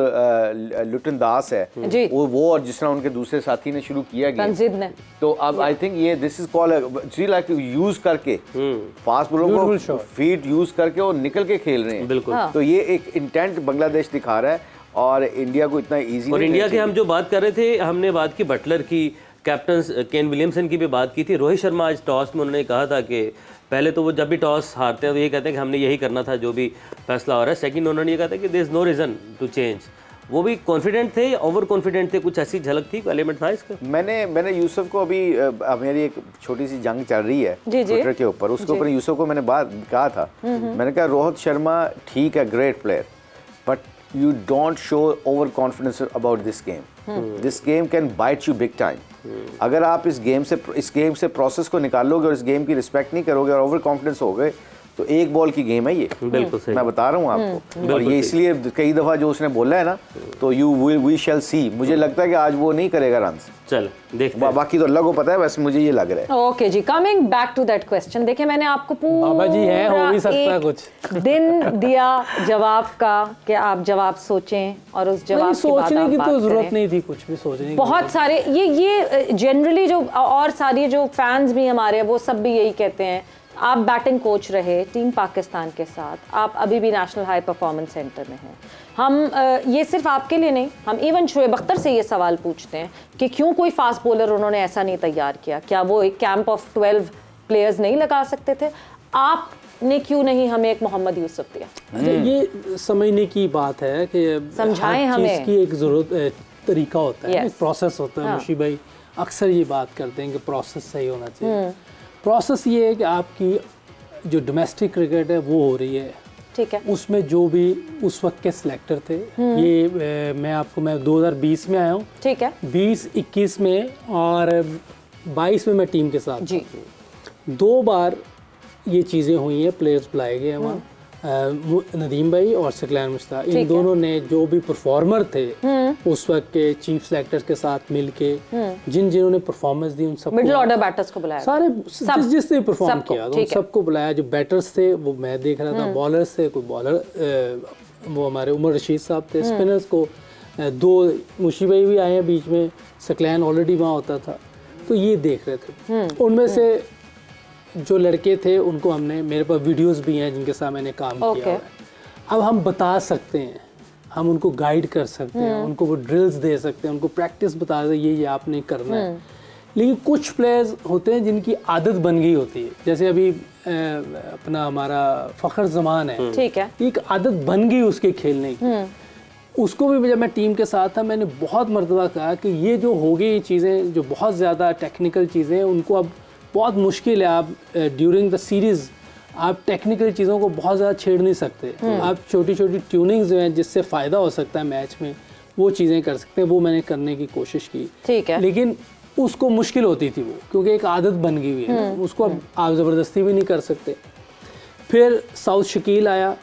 लुटन दास है वो और जिस तरह उनके दूसरे साथी ने शुरू किया गया, तो अब आई थिंक ये this is called like use करके फास्ट बॉलरों को फीड यूज करके वो निकल के खेल रहे हैं। बिल्कुल। तो ये एक इंटेंट बांग्लादेश दिखा रहा है और इंडिया को इतना ईजी। और इंडिया के हम जो बात कर रहे थे, हमने बात की बटलर की, कैप्टन केन विलियमसन की भी बात की थी। रोहित शर्मा आज टॉस में उन्होंने कहा था कि पहले तो वो जब भी टॉस हारते हैं तो ये कहते हैं कि हमने यही करना था जो भी फैसला हो रहा है। सेकंड उन्होंने ये कहा था कि there is no reason to change. वो भी कॉन्फिडेंट थे, ओवर कॉन्फिडेंट थे, कुछ ऐसी झलक थी, एलिमेंट था इसका। मैंने यूसुफ को अभी मेरी एक छोटी सी जंग चल रही है ट्विटर के ऊपर, उसके ऊपर यूसुफ को मैंने बात कहा था, मैंने कहा रोहित शर्मा ठीक है, great player, but you don't show overconfidence about this game. This game can bite you big time. अगर आप इस गेम से प्रोसेस को निकालोगे और इस गेम की रिस्पेक्ट नहीं करोगे और ओवर कॉन्फिडेंस हो गए तो एक बॉल की गेम है ये। बिल्कुल सही, मैं बता रहा हूँ आपको। और ये इसलिए कई दफ़ा जो उसने बोला है ना, तो वी शैल सी, मुझे लगता है कि आज वो नहीं करेगा रन। चल देखते हैं, बाकी तो अल्लाह को पता है, बस मुझे ये लग रहा है। Okay ji, coming back to that question, देखिए मैंने आपको बाबा जी है, हो भी सकता है कुछ दिन दिया जवाब का कि आप जवाब सोचें और उस जवाब सोचने की तो जरूरत नहीं थी, कुछ भी सोचने की। बहुत सारे ये जनरली जो और सारी जो फैंस भी हमारे वो सब भी यही कहते हैं। आप बैटिंग कोच रहे टीम पाकिस्तान के साथ, आप अभी भी नेशनल हाई परफॉर्मेंस सेंटर में हैं। हम ये सिर्फ आपके लिए नहीं, हम इवन शोएब अख्तर से ये सवाल पूछते हैं कि क्यों कोई फास्ट बॉलर उन्होंने ऐसा नहीं तैयार किया, क्या वो एक कैंप ऑफ 12 प्लेयर्स नहीं लगा सकते थे? आप ने क्यों नहीं हमें एक मोहम्मद यूसुफ दिया? ये समझने की बात है कि समझाएं हमें, इसकी एक जरूरत तरीका होता है, एक प्रोसेस होता है। मुशी भाई अक्सर ये बात करते हैं कि प्रोसेस सही होना चाहिए। प्रोसेस ये है कि आपकी जो डोमेस्टिक क्रिकेट है वो हो रही है, ठीक है, उसमें जो भी उस वक्त के सिलेक्टर थे, ये मैं 2020 में आया हूँ, ठीक है, 20-21 में और 22 में मैं टीम के साथ जी। 2 बार ये चीज़ें हुई हैं, प्लेयर्स बुलाए गए वहाँ, नदीम भाई और सकलैन मुश्ताक, इन दोनों ने जो भी परफॉर्मर थे उस वक्त के चीफ सेलेक्टर्स के साथ मिलके जिन्होंने परफॉर्मेंस दी उन सब मिडिल ऑर्डर बैटर्स को बुलाया, सारे जिसने परफॉर्म किया उन सबको बुलाया। जो बैटर्स थे वो मैं देख रहा था, बॉलर्स थे, कोई बॉलर वो हमारे उमर रशीद साहब थे, स्पिनर्स को 2 मुशी भाई भी आए हैं बीच में, सकलैन ऑलरेडी वहाँ होता था, तो ये देख रहे थे। उनमें से जो लड़के थे उनको हमने, मेरे पास वीडियोस भी हैं जिनके साथ मैंने काम किया है। अब हम बता सकते हैं, हम उनको गाइड कर सकते हैं, उनको वो ड्रिल्स दे सकते हैं, उनको प्रैक्टिस बता दें ये आपने करना है। लेकिन कुछ प्लेयर्स होते हैं जिनकी आदत बन गई होती है, जैसे अभी अपना हमारा फ़खर ज़मान है, ठीक है, एक आदत बन गई उसके खेलने की। उसको भी जब मैं टीम के साथ था मैंने बहुत मर्तबा कहा कि ये जो हो गई चीज़ें, जो बहुत ज़्यादा टेक्निकल चीज़ें, उनको अब बहुत मुश्किल है, आप ड्यूरिंग द सीरीज़ आप टेक्निकल चीज़ों को बहुत ज़्यादा छेड़ नहीं सकते। आप छोटी छोटी ट्यूनिंग्स जो हैं जिससे फ़ायदा हो सकता है मैच में, वो चीज़ें कर सकते हैं। वो मैंने करने की कोशिश की, ठीक है, लेकिन उसको मुश्किल होती थी वो, क्योंकि एक आदत बन गई हुई है, उसको अब आप ज़बरदस्ती भी नहीं कर सकते। फिर साउथ शकील आया,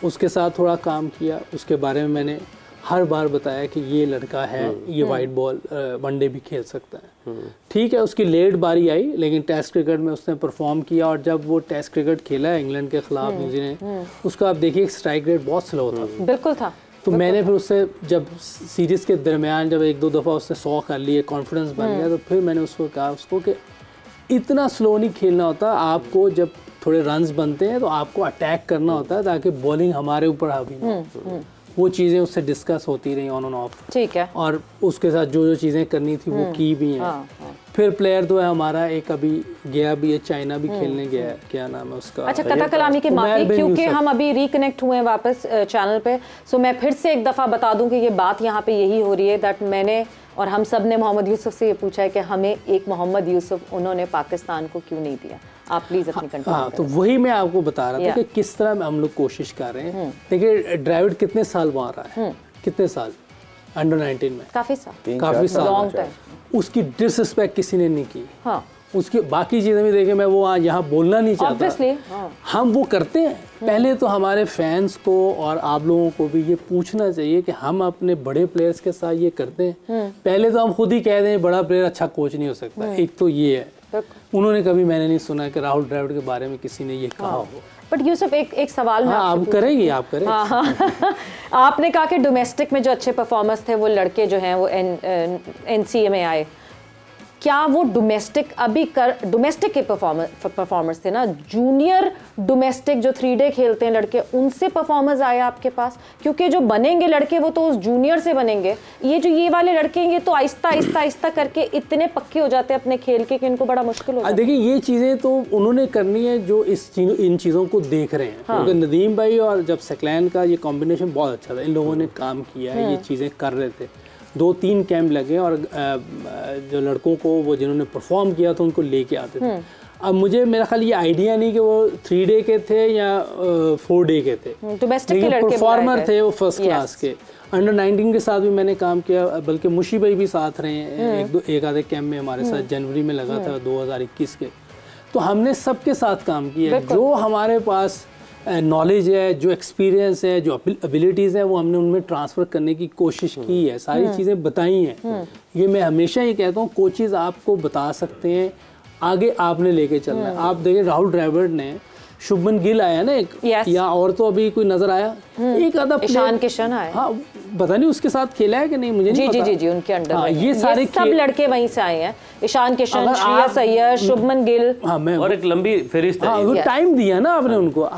उसके साथ थोड़ा काम किया, उसके बारे में मैंने हर बार बताया कि ये लड़का है, ये वाइट बॉल वनडे भी खेल सकता है। ठीक है, उसकी लेट बारी आई, लेकिन टेस्ट क्रिकेट में उसने परफॉर्म किया, और जब वो टेस्ट क्रिकेट खेला इंग्लैंड के खिलाफ न्यूजीलैंड, उसका आप देखिए स्ट्राइक रेट बहुत स्लो था, बिल्कुल था। तो मैंने फिर उससे जब सीरीज़ के दरमियान जब 1-2 दफ़ा उससे 100 कर लिए, कॉन्फिडेंस बन गया, तो फिर मैंने उसको कहा उसको कि इतना स्लो नहीं खेलना होता, आपको जब थोड़े रन्स बनते हैं तो आपको अटैक करना होता है ताकि बॉलिंग हमारे ऊपर हावी ना हो। वो चीज़ें उससे डिस्कस होती रही ऑन एंड ऑफ, ठीक है, और उसके साथ जो जो चीज़ें करनी थी वो की भी हैं। फिर प्लेयर तो है हमारा एक अभी गया भी है, चाइना भी खेलने गया है, क्या नाम है उसका? अच्छा, कथा कलामी की माफी, क्योंकि हम अभी रिकनेक्ट हुए हैं वापस चैनल पे, सो मैं फिर से एक दफ़ा बता दूं कि ये बात यहाँ पे यही हो रही है दैट मैंने और हम सब ने मोहम्मद यूसुफ से ये पूछा है कि हमें एक मोहम्मद यूसुफ उन्होंने पाकिस्तान को क्यों नहीं दिया। आप प्लीज़ अपनी कंट्रोल। हाँ, तो वही मैं आपको बता रहा था कि किस तरह हम लोग कोशिश कर रहे हैं। देखिए ड्राविड कितने साल वहाँ रहा है, कितने साल अंडर 19 में, काफ़ी साल, लॉन्ग टाइम। उसकी डिसरिस्पेक्ट किसी ने नहीं की। हाँ, उसकी बाकी चीज़ें भी देखें, मैं वो यहाँ बोलना नहीं चाहता, हम वो करते हैं। पहले तो हमारे फैंस को और आप लोगों को भी ये पूछना चाहिए कि हम अपने बड़े प्लेयर्स के साथ ये करते हैं। पहले तो हम खुद ही कह दें बड़ा प्लेयर अच्छा कोच नहीं हो सकता, एक तो ये है। उन्होंने कभी, मैंने नहीं सुना कि राहुल द्रविड़ के बारे में किसी ने ये कहा हो। बट यूसुफ एक सवाल मैं आप करेंगे, आप करें। हाँ। आपने कहा कि डोमेस्टिक में जो अच्छे परफॉर्मर्स थे वो लड़के जो हैं वो NCA में आए, क्या वो डोमेस्टिक डोमेस्टिक के परफॉर्मर्स थे ना, जूनियर डोमेस्टिक जो 3 डे खेलते हैं लड़के, उनसे परफॉर्मर्स आए आपके पास? क्योंकि जो बनेंगे लड़के वो तो उस जूनियर से बनेंगे, ये वाले लड़के ये तो आहिस्ता करके इतने पक्के हो जाते हैं अपने खेल के कि इनको बड़ा मुश्किल होता है। देखिए ये चीज़ें तो उन्होंने करनी है जो इन चीज़ों को देख रहे हैं। क्योंकि नदीम भाई और जब सकलैन का ये कॉम्बिनेशन बहुत अच्छा था, इन लोगों ने काम किया है, ये चीज़ें कर रहे थे। 2-3 कैंप लगे और जो लड़कों को वो जिन्होंने परफॉर्म किया था उनको लेके आते थे। अब मुझे मेरा ख्याल ये आइडिया नहीं कि वो 3 डे के थे या 4 डे के थे, लेकिन परफॉर्मर थे वो फर्स्ट क्लास के। अंडर 19 के साथ भी मैंने काम किया, बल्कि मुशी भाई भी साथ रहे हैं एक आधे कैंप में हमारे साथ, जनवरी में लगा था 2021 के। तो हमने सबके साथ काम किया, जो हमारे पास नॉलेज है, जो एक्सपीरियंस है, जो एबिलिटीज़ हैं, वो हमने उनमें ट्रांसफ़र करने की कोशिश की है, सारी चीज़ें बताई हैं। ये मैं हमेशा ये कहता हूँ, कोचेज़ आपको बता सकते हैं, आगे आपने लेके चलना है। आप देखिए राहुल द्रविड़ ने, शुभमन गिल आया ना एक, या और तो अभी कोई नजर आया, एक आधा ईशान किशन आया, हाँ पता नहीं उसके साथ खेला है कि नहीं, मुझे नहीं पता। जी उनके अंडर हाँ, ये सारे सब लड़के वहीं से आए हैं, ईशान किशन, श्रेयस अय्यर, शुभमन गिल, और एक लंबी फहरिस्त है। टाइम दिया ना आपने उनको।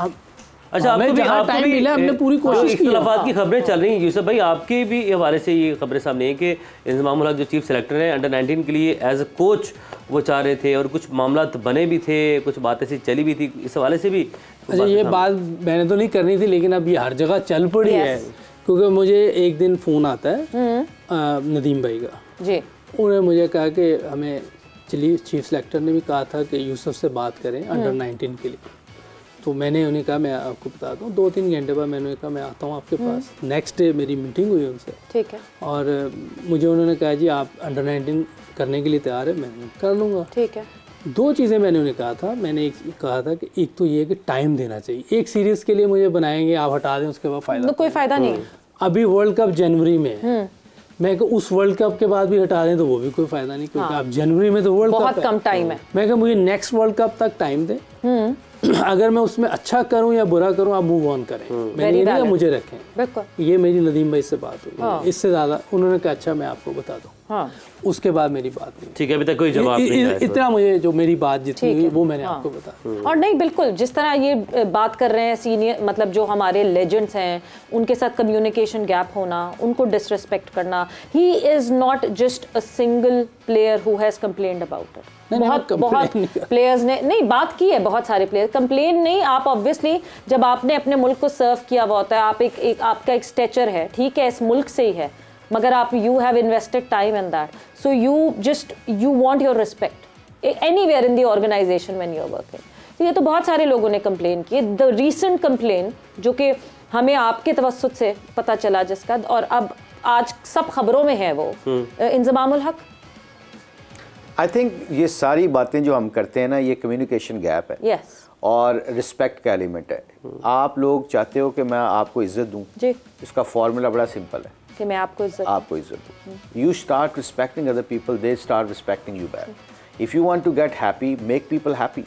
अच्छा, आपको भी मिला, हमने पूरी कोशिश की। इख्तिलाफात की खबरें चल रही हैं यूसुफ भाई, आपके भी हवाले से ये खबरें सामने हैं कि इंज़मामुल हक जो चीफ सेलेक्टर हैं अंडर 19 के लिए एज अ कोच वो चाह रहे थे और कुछ मामला बने भी थे, कुछ बातें सी चली भी थी, इस हवाले से भी। अच्छा, ये बात मैंने तो नहीं करनी थी, लेकिन अब ये हर जगह चल पड़ी है, क्योंकि मुझे एक दिन फ़ोन आता है नदीम भाई का जी, उन्होंने मुझे कहा कि हमें चीफ सेलेक्टर ने भी कहा था कि यूसुफ से बात करें अंडर 19 के लिए। तो मैंने उन्हें कहा मैं आपको बताता हूँ, 2-3 घंटे बाद मैंने कहा मैं आता हूँ आपके पास। नेक्स्ट डे मेरी मीटिंग हुई उनसे, ठीक है, और मुझे उन्होंने कहा जी आप अंडर 19 करने के लिए तैयार है, मैं कर लूँगा, ठीक है। 2 चीज़ें मैंने उन्हें कहा था, मैंने एक कहा था कि एक तो ये कि टाइम देना चाहिए, एक सीरीज़ के लिए मुझे बनाएंगे, आप हटा दें उसके बाद फ़ायदा कोई फ़ायदा नहीं। अभी वर्ल्ड कप जनवरी में है, मैं कहा उस वर्ल्ड कप के बाद भी हटा दें तो वो भी कोई फ़ायदा नहीं, क्योंकि आप जनवरी में तो वर्ल्ड कप बहुत कम टाइम है। मैं कहा मुझे नेक्स्ट वर्ल्ड कप तक टाइम दें, अगर मैं उसमें अच्छा करूं या बुरा करूं आप मूव ऑन करें, मैंने ये नहीं मुझे रखें। ये मेरी नदीम भाई से बात हुई, इससे ज़्यादा उन्होंने कहा अच्छा मैं आपको बता दूं। उसके बाद मेरी बात नहीं, ठीक है, अभी तक कोई जवाब नहीं है। इतना मुझे जो मेरी बात जितनी हुई वो मैंने आपको बता। और नहीं, बिल्कुल जिस तरह ये बात कर रहे हैं सीनियर, मतलब जो हमारे लेजेंड्स हैं उनके साथ कम्युनिकेशन गैप होना, उनको डिसरिस्पेक्ट करना, he is not just a single player who has complained about it. बहुत प्लेयर्स ने नहीं बात की है, बहुत सारे प्लेयर्स कंप्लेन नहीं। आप ऑब्वियसली जब आपने अपने मुल्क को सर्व किया हुआ होता है, आप एक आपका एक स्टेचर है, ठीक है, इस मुल्क से ही है, मगर आप you have invested time in that, so you want your respect anywhere in the organisation when you are working. तो ये तो बहुत सारे लोगों ने कंप्लेन किए। द रीसेंट कंप्लेन जो कि हमें आपके तवस्सुत से पता चला जिसका, और अब आज सब खबरों में है, वो इंज़मामुल हक। आई थिंक ये सारी बातें जो हम करते हैं ना, ये कम्युनिकेशन गैप है। yes. और रिस्पेक्ट का एलिमेंट है। आप लोग चाहते हो कि मैं आपको इज्जत दूं, इसका फॉर्मूला बड़ा सिंपल है कि मैं आपको इज्जत दूं। You start respecting other people, they start respecting you back. If you want to get happy, make people happy.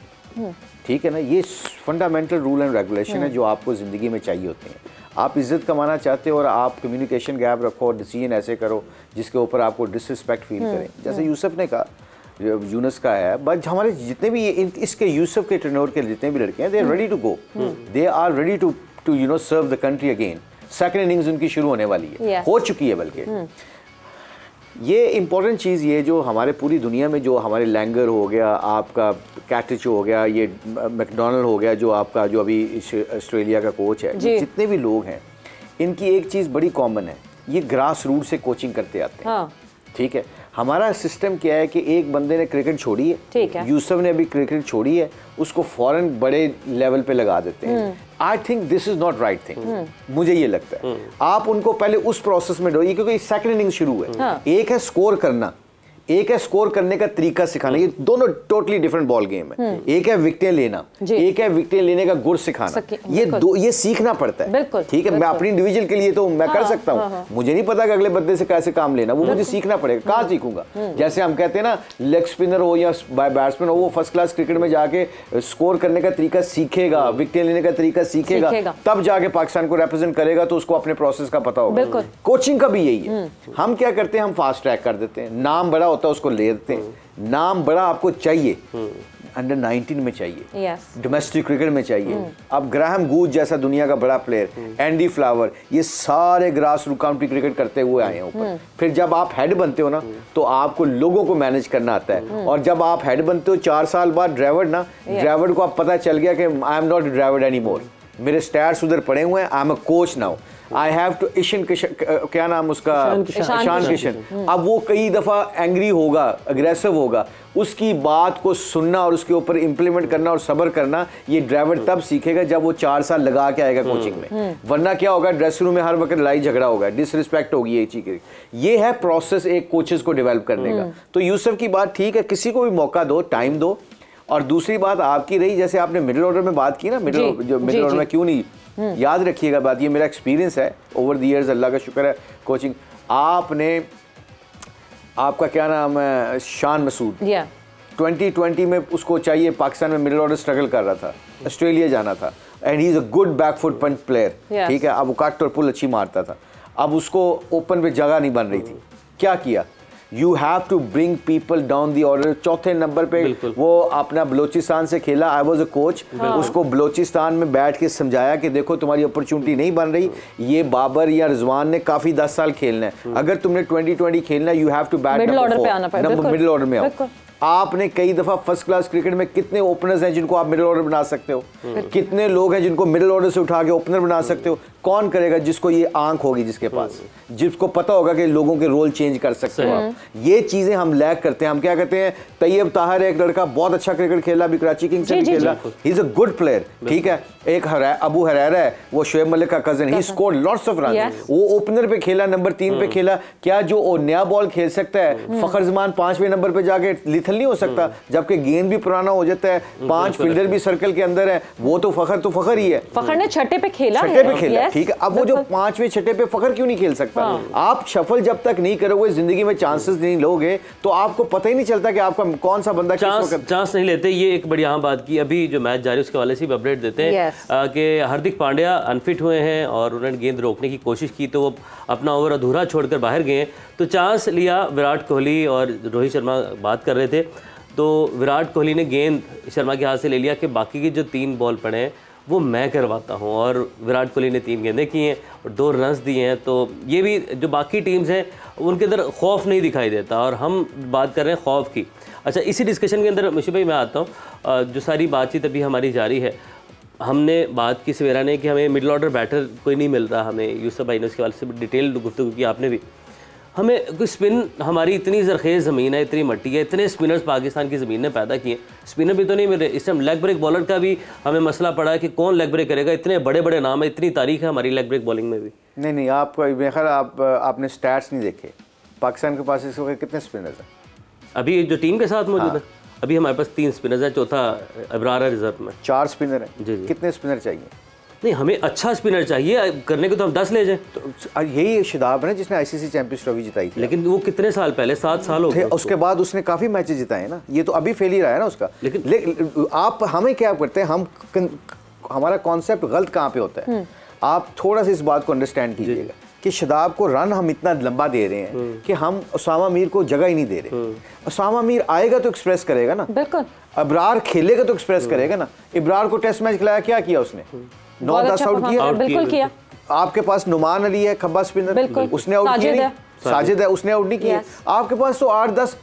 ठीक है ना, ये फंडामेंटल रूल एंड रेगुलेशन है जो आपको ज़िंदगी में चाहिए होते हैं। आप इज्जत कमाना चाहते हो और आप कम्युनिकेशन गैप रखो और डिसीजन ऐसे करो जिसके ऊपर आपको डिसरिस्पेक्ट फील करें। जैसे यूसुफ ने कहा, यूनस का है, बट हमारे जितने भी इसके यूसुफ के टर्नओवर के जितने भी लड़के हैं, they are ready to go, they are ready to you know serve the country again. Second innings उनकी शुरू होने वाली है, हो चुकी है बल्कि। ये इंपॉर्टेंट चीज़ ये जो हमारे पूरी दुनिया में, जो हमारे लैंगर हो गया, आपका कैटिच हो गया, ये मैकडोनल्ड हो गया, जो आपका जो अभी ऑस्ट्रेलिया का कोच है, जितने भी लोग हैं, इनकी एक चीज़ बड़ी कॉमन है, ये ग्रास रूट से कोचिंग करते आते हैं। ठीक है, हमारा सिस्टम क्या है कि एक बंदे ने क्रिकेट छोड़ी है, ठीक है, यूसुफ ने अभी क्रिकेट छोड़ी है, उसको फौरन बड़े लेवल पे लगा देते हैं। I think this is not right thing, मुझे ये लगता है। आप उनको पहले उस प्रोसेस में डोइए, क्योंकि सेकंड इनिंग शुरू है। एक है स्कोर करना, एक है स्कोर करने का तरीका सिखाना, ये दोनों टोटली डिफरेंट बॉल गेम है। एक है विकेटें लेना, एक है विकेटें लेने का गुर सिखाना, ये सीखना पड़ता है। ठीक है, मैं अपनी इंडिविजुअल के लिए तो मैं कर सकता हूँ, मुझे नहीं पता कि अगले बंदे से कैसे काम लेना, वो मुझे सीखना पड़ेगा। कहाँ सीखूंगा? जैसे हम कहते हैं ना, लेग स्पिनर हो या बैट्समैन हो, वो फर्स्ट क्लास क्रिकेट में जाके स्कोर करने का तरीका सीखेगा, विकेटें लेने का तरीका सीखेगा, तब जाके पाकिस्तान को रिप्रेजेंट करेगा, तो उसको अपने प्रोसेस का पता होगा। कोचिंग का भी यही है। हम क्या करते हैं, हम फास्ट ट्रैक कर देते हैं, नाम बड़ा होता है उसको ले देते हैं। नाम बड़ा आपको चाहिए, अंडर 19 में चाहिए, डोमेस्टिक क्रिकेट में चाहिए। अब ग्राहम गूज जैसा दुनिया का बड़ा प्लेयर, एंडी फ्लावर, ये सारे ग्रास रूट काउंटी क्रिकेट करते हुए आए हैं ऊपर। फिर जब आप हेड बनते हो ना, तो आपको लोगों को मैनेज करना आता है। और जब आप हेड बनते हो 4 साल बाद, ड्राइवर को अब पता चल गया कि I am not driver any more, मेरे स्टैट्स उधर पड़े हुए हैं, I am a coach now, I have to Ishan Kishan, क्या नाम उसका, ईशान किशन। अब वो कई दफ़ा एंग्री होगा, अग्रेसिव होगा, उसकी बात को सुनना और उसके ऊपर इंप्लीमेंट करना और सब्र करना, ये ड्राइवर तब सीखेगा जब वो 4 साल लगा के आएगा कोचिंग में। वरना क्या होगा, ड्रेसिंग रूम में हर वक्त लड़ाई झगड़ा होगा, डिसरिस्पेक्ट होगी, ये चीज़। ये है प्रोसेस एक कोचेस को डेवलप करने का। तो यूसुफ की बात ठीक है, किसी को भी मौका दो, टाइम दो। और दूसरी बात आपकी रही, जैसे आपने मिडिल ऑर्डर में बात की ना, मिडिल ऑर्डर में क्यों नहीं, याद रखिएगा बात, ये मेरा एक्सपीरियंस है ओवर द इयर्स, अल्लाह का शुक्र है कोचिंग। आपने, आपका क्या नाम है, शान मसूद, 2020 में उसको चाहिए, पाकिस्तान में मिडिल ऑर्डर स्ट्रगल कर रहा था, ऑस्ट्रेलिया जाना था, and he is a good backfoot punch player. ठीक है, अब वो कट और पुल अच्छी मारता था। अब उसको ओपन पे जगह नहीं बन रही थी, क्या किया, you have to bring people down the order. चौथे नंबर पे वो अपना बलोचिस्तान से खेला, आई वाज अ कोच, उसको बलोचिस्तान में बैठ के समझाया कि देखो तुम्हारी अपॉर्चुनिटी नहीं बन रही, ये बाबर या रिजवान ने काफी 10 साल खेलना है, अगर तुमने 2020 खेलना है you have to bat middle order पे आना पड़ेगा, मिडिल ऑर्डर में आओ। आपने कई दफा फर्स्ट क्लास क्रिकेट में कितने ओपनर्स हैं जिनको आप मिडिल ऑर्डर बना सकते हो, कितने लोग हैं जिनको मिडिल ऑर्डर से उठा के ओपनर बना सकते हो। कौन करेगा? जिसको ये आंख होगी, जिसके पास, जिसको पता होगा कि लोगों के रोल चेंज कर सकते हो आप। ये चीजें हम लैक करते हैं। हम क्या कहते हैं, तैयब ताहिर एक लड़का बहुत अच्छा क्रिकेट खेला, अभी कराची किंग्स से भी खेला, he is a good player, ठीक है। एक अबू हरैरा है, वो शोएब मलिक का cousin, he scored lots of run, वो ओपनर पे खेला, नंबर 3 पे खेला। क्या जो नया बॉल खेल सकता है? फखर जमान 5वें नंबर पे जाके लिथल नहीं हो सकता, जबकि गेंद भी पुराना हो जाता है, 5 फील्डर भी सर्कल के अंदर है, वो तो फखर ही है। फखर ने छठे पे खेला, ठीक है। अब वो जो 5वें छठे पे फखर क्यों नहीं खेल सकता? आप शफल जब तक नहीं करोगे, जिंदगी में चांसेस नहीं लोगे, तो आपको पता ही नहीं चलता कि आपका कौन सा बंदा चांस नहीं लेते। ये एक बड़ी अहम बात की, अभी जो मैच जारी उसके वाले से भी अपडेट देते हैं कि हार्दिक पांड्या अनफिट हुए हैं और उन्होंने गेंद रोकने की कोशिश की तो वो अपना ओवर अधूरा छोड़कर बाहर गए। तो चांस लिया विराट कोहली और रोहित शर्मा बात कर रहे थे, तो विराट कोहली ने गेंद शर्मा के हाथ से ले लिया कि बाकी की जो 3 बॉल पड़े हैं वो मैं करवाता हूँ, और विराट कोहली ने 3 गेंदें की हैं और 2 रन्स दिए हैं। तो ये भी जो बाकी टीम्स हैं उनके अंदर खौफ नहीं दिखाई देता, और हम बात कर रहे हैं खौफ की। अच्छा, इसी डिस्कशन के अंदर मुशीब भाई मैं आता हूँ, जो सारी बातचीत अभी हमारी जारी है, हमने बात की सवेरा ने कि हमें मिडिल ऑर्डर बैटर कोई नहीं मिल रहा, हमें यूसुफ भाई ने उसके वाले से डिटेल गुफ्तगू की, आपने भी, हमें कोई स्पिन, हमारी इतनी ज़रखेज़ ज़मीन है, इतनी मट्टी है, इतने स्पिनर्स पाकिस्तान की ज़मीन ने पैदा किए, स्पिनर भी तो नहीं मिल रहे। इस टाइम लेग ब्रेक बॉलर का भी हमें मसला पड़ा है कि कौन लेग ब्रेक करेगा। इतने बड़े बड़े नाम है, इतनी तारीख है हमारी लेग ब्रेक बॉलिंग में भी। नहीं, आपने स्टैट्स नहीं देखे, पाकिस्तान के पास इस वक्त कितने स्पिनर्स हैं अभी जो टीम के साथ मौजूद है? अभी हमारे पास 3 स्पिनर्स हैं, चौथा अबरार है रिजर्व में, 4 स्पिनर हैं। जी, कितने स्पिनर चाहिए? नहीं, हमें अच्छा स्पिनर चाहिए, करने को तो हम 10 ले जाएं। तो यही शादाब है जिसने आईसीसी चैंपियंस ट्रॉफी जिताई थी, लेकिन वो कितने साल पहले, 7 साल हो गए, उसके बाद उसने काफी मैचेस जिताए ना, ये तो अभी फेलियर आया ना उसका। लेकिन आप हमें क्या करते हैं, हमारा कॉन्सेप्ट गलत कहाँ पे होता है। आप थोड़ा सा इस बात को अंडरस्टैंड कीजिएगा कि शादाब को रन हम इतना लंबा दे रहे हैं कि हम उसामा मीर को जगह ही नहीं दे रहे। उसामा मीर आएगा तो एक्सप्रेस करेगा ना, बिल्कुल। अबरार खेलेगा तो एक्सप्रेस करेगा ना। इब्रार को टेस्ट मैच खिलाया, क्या किया उसने? 9-10 आउट किया, बिल्कुल किया। आपके पास नुमान अली है, खब्बा स्पिनर, उसने आउट किया, साजिद है, उसने आउट नहीं किया। आपके पास तो 8-10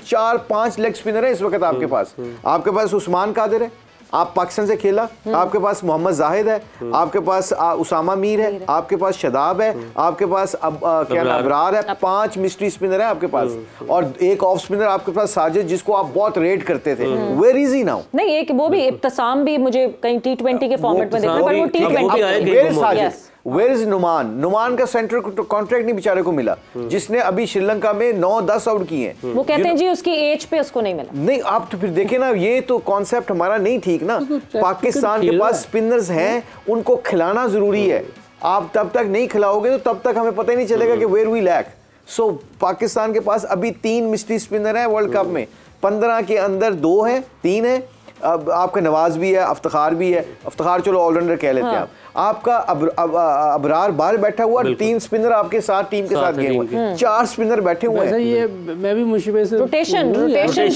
4-5 लेग स्पिनर है इस वक्त आपके पास। आपके पास उस्मान कादिर है, आप पाकिस्तान से खेला, आपके पास मोहम्मद जाहिद है, आपके पास उसामा मीर है, आपके पास शादाब है, आपके पास अबरार है, 5 मिस्ट्री स्पिनर है आपके पास, और एक ऑफ स्पिनर आपके पास साजिद, जिसको आप बहुत रेट करते थे। Where is he now? नहीं, एक वो भी इब्तिसाम भी मुझे कहीं T20 के फॉर्मेट में देखा, पर वो T20। Where is Numan? Numan का सेंटर कॉन्ट्रैक्ट नहीं बेचारे को मिला, जिसने अभी श्रीलंका में 9-10 आउट किए हैं। वो कहते हैं जी उसकी एज पे उसको नहीं मिला। नहीं, आप तो फिर देखें ना, ये तो कॉन्सेप्ट हमारा नहीं ठीक ना। पाकिस्तान के पास स्पिनर्स हैं, उनको खिलाना जरूरी है। आप तब तक नहीं खिलाओगे तो तब तक हमें पता ही नहीं चलेगा कि वेयर वी लैक। सो पाकिस्तान के पास अभी 3 मिस्ट्री स्पिनर हैं वर्ल्ड कप में, 15 के अंदर 2 हैं, 3 हैं। अब आपका नवाज भी है, अफ्तार भी है, अफ्तार चलो ऑलराउंडर कह लेते हैं आप। आपका अबरार बाहर बैठा हुआ, 3 स्पिनर आपके साथ टीम के साथ गए हुए, 4 स्पिनर बैठे हुए हैं। ये मैं भी मुशीबे से रोटेशन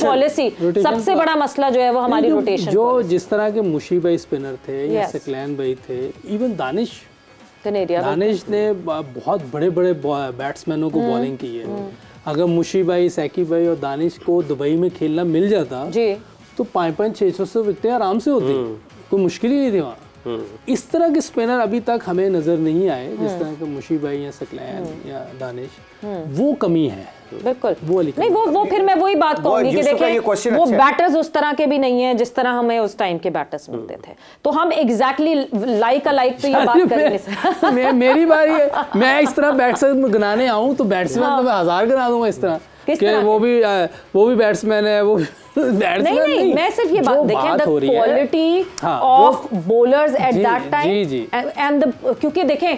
पॉलिसी सबसे बड़ा मसला जो है वो हमारी रोटेशन। जो जिस तरह के मुशीब भाई स्पिनर थे या सकलैन भाई थे, इवन दानिश ने बहुत बड़े बड़े बैट्समैनों को बॉलिंग की है। अगर मुशीब भाई, साकिब भाई और दानिश को दुबई में खेलना मिल जाता तो 500-600 विकेटें आराम से होती, कोई मुश्किल ही नहीं थी वहाँ। इस तरह के स्पिनर अभी तक हमें नजर नहीं आए, जिस तरह के मुशीब भाई या सकलैन या दानिश, वो कमी है। बिल्कुल वो नहीं, वो फिर मैं वही बात कहूंगी कि देखिए वो बैटर्स उस तरह के भी नहीं है जिस तरह हमें उस टाइम के बैटर्स मिलते थे। तो हम एग्जैक्टली लाइक तो ये बात कर नहीं सकते। मेरी बारी है, मैं इस तरह बैट्समैन गिनाने आऊं तो बैट्समैन तो मैं 1000 गिना दूंगा इस तरह कि वो भी बैट्समैन है, वो नहीं, मैं सिर्फ ये बात देखें, the quality of bowlers at that time and क्योंकि देखें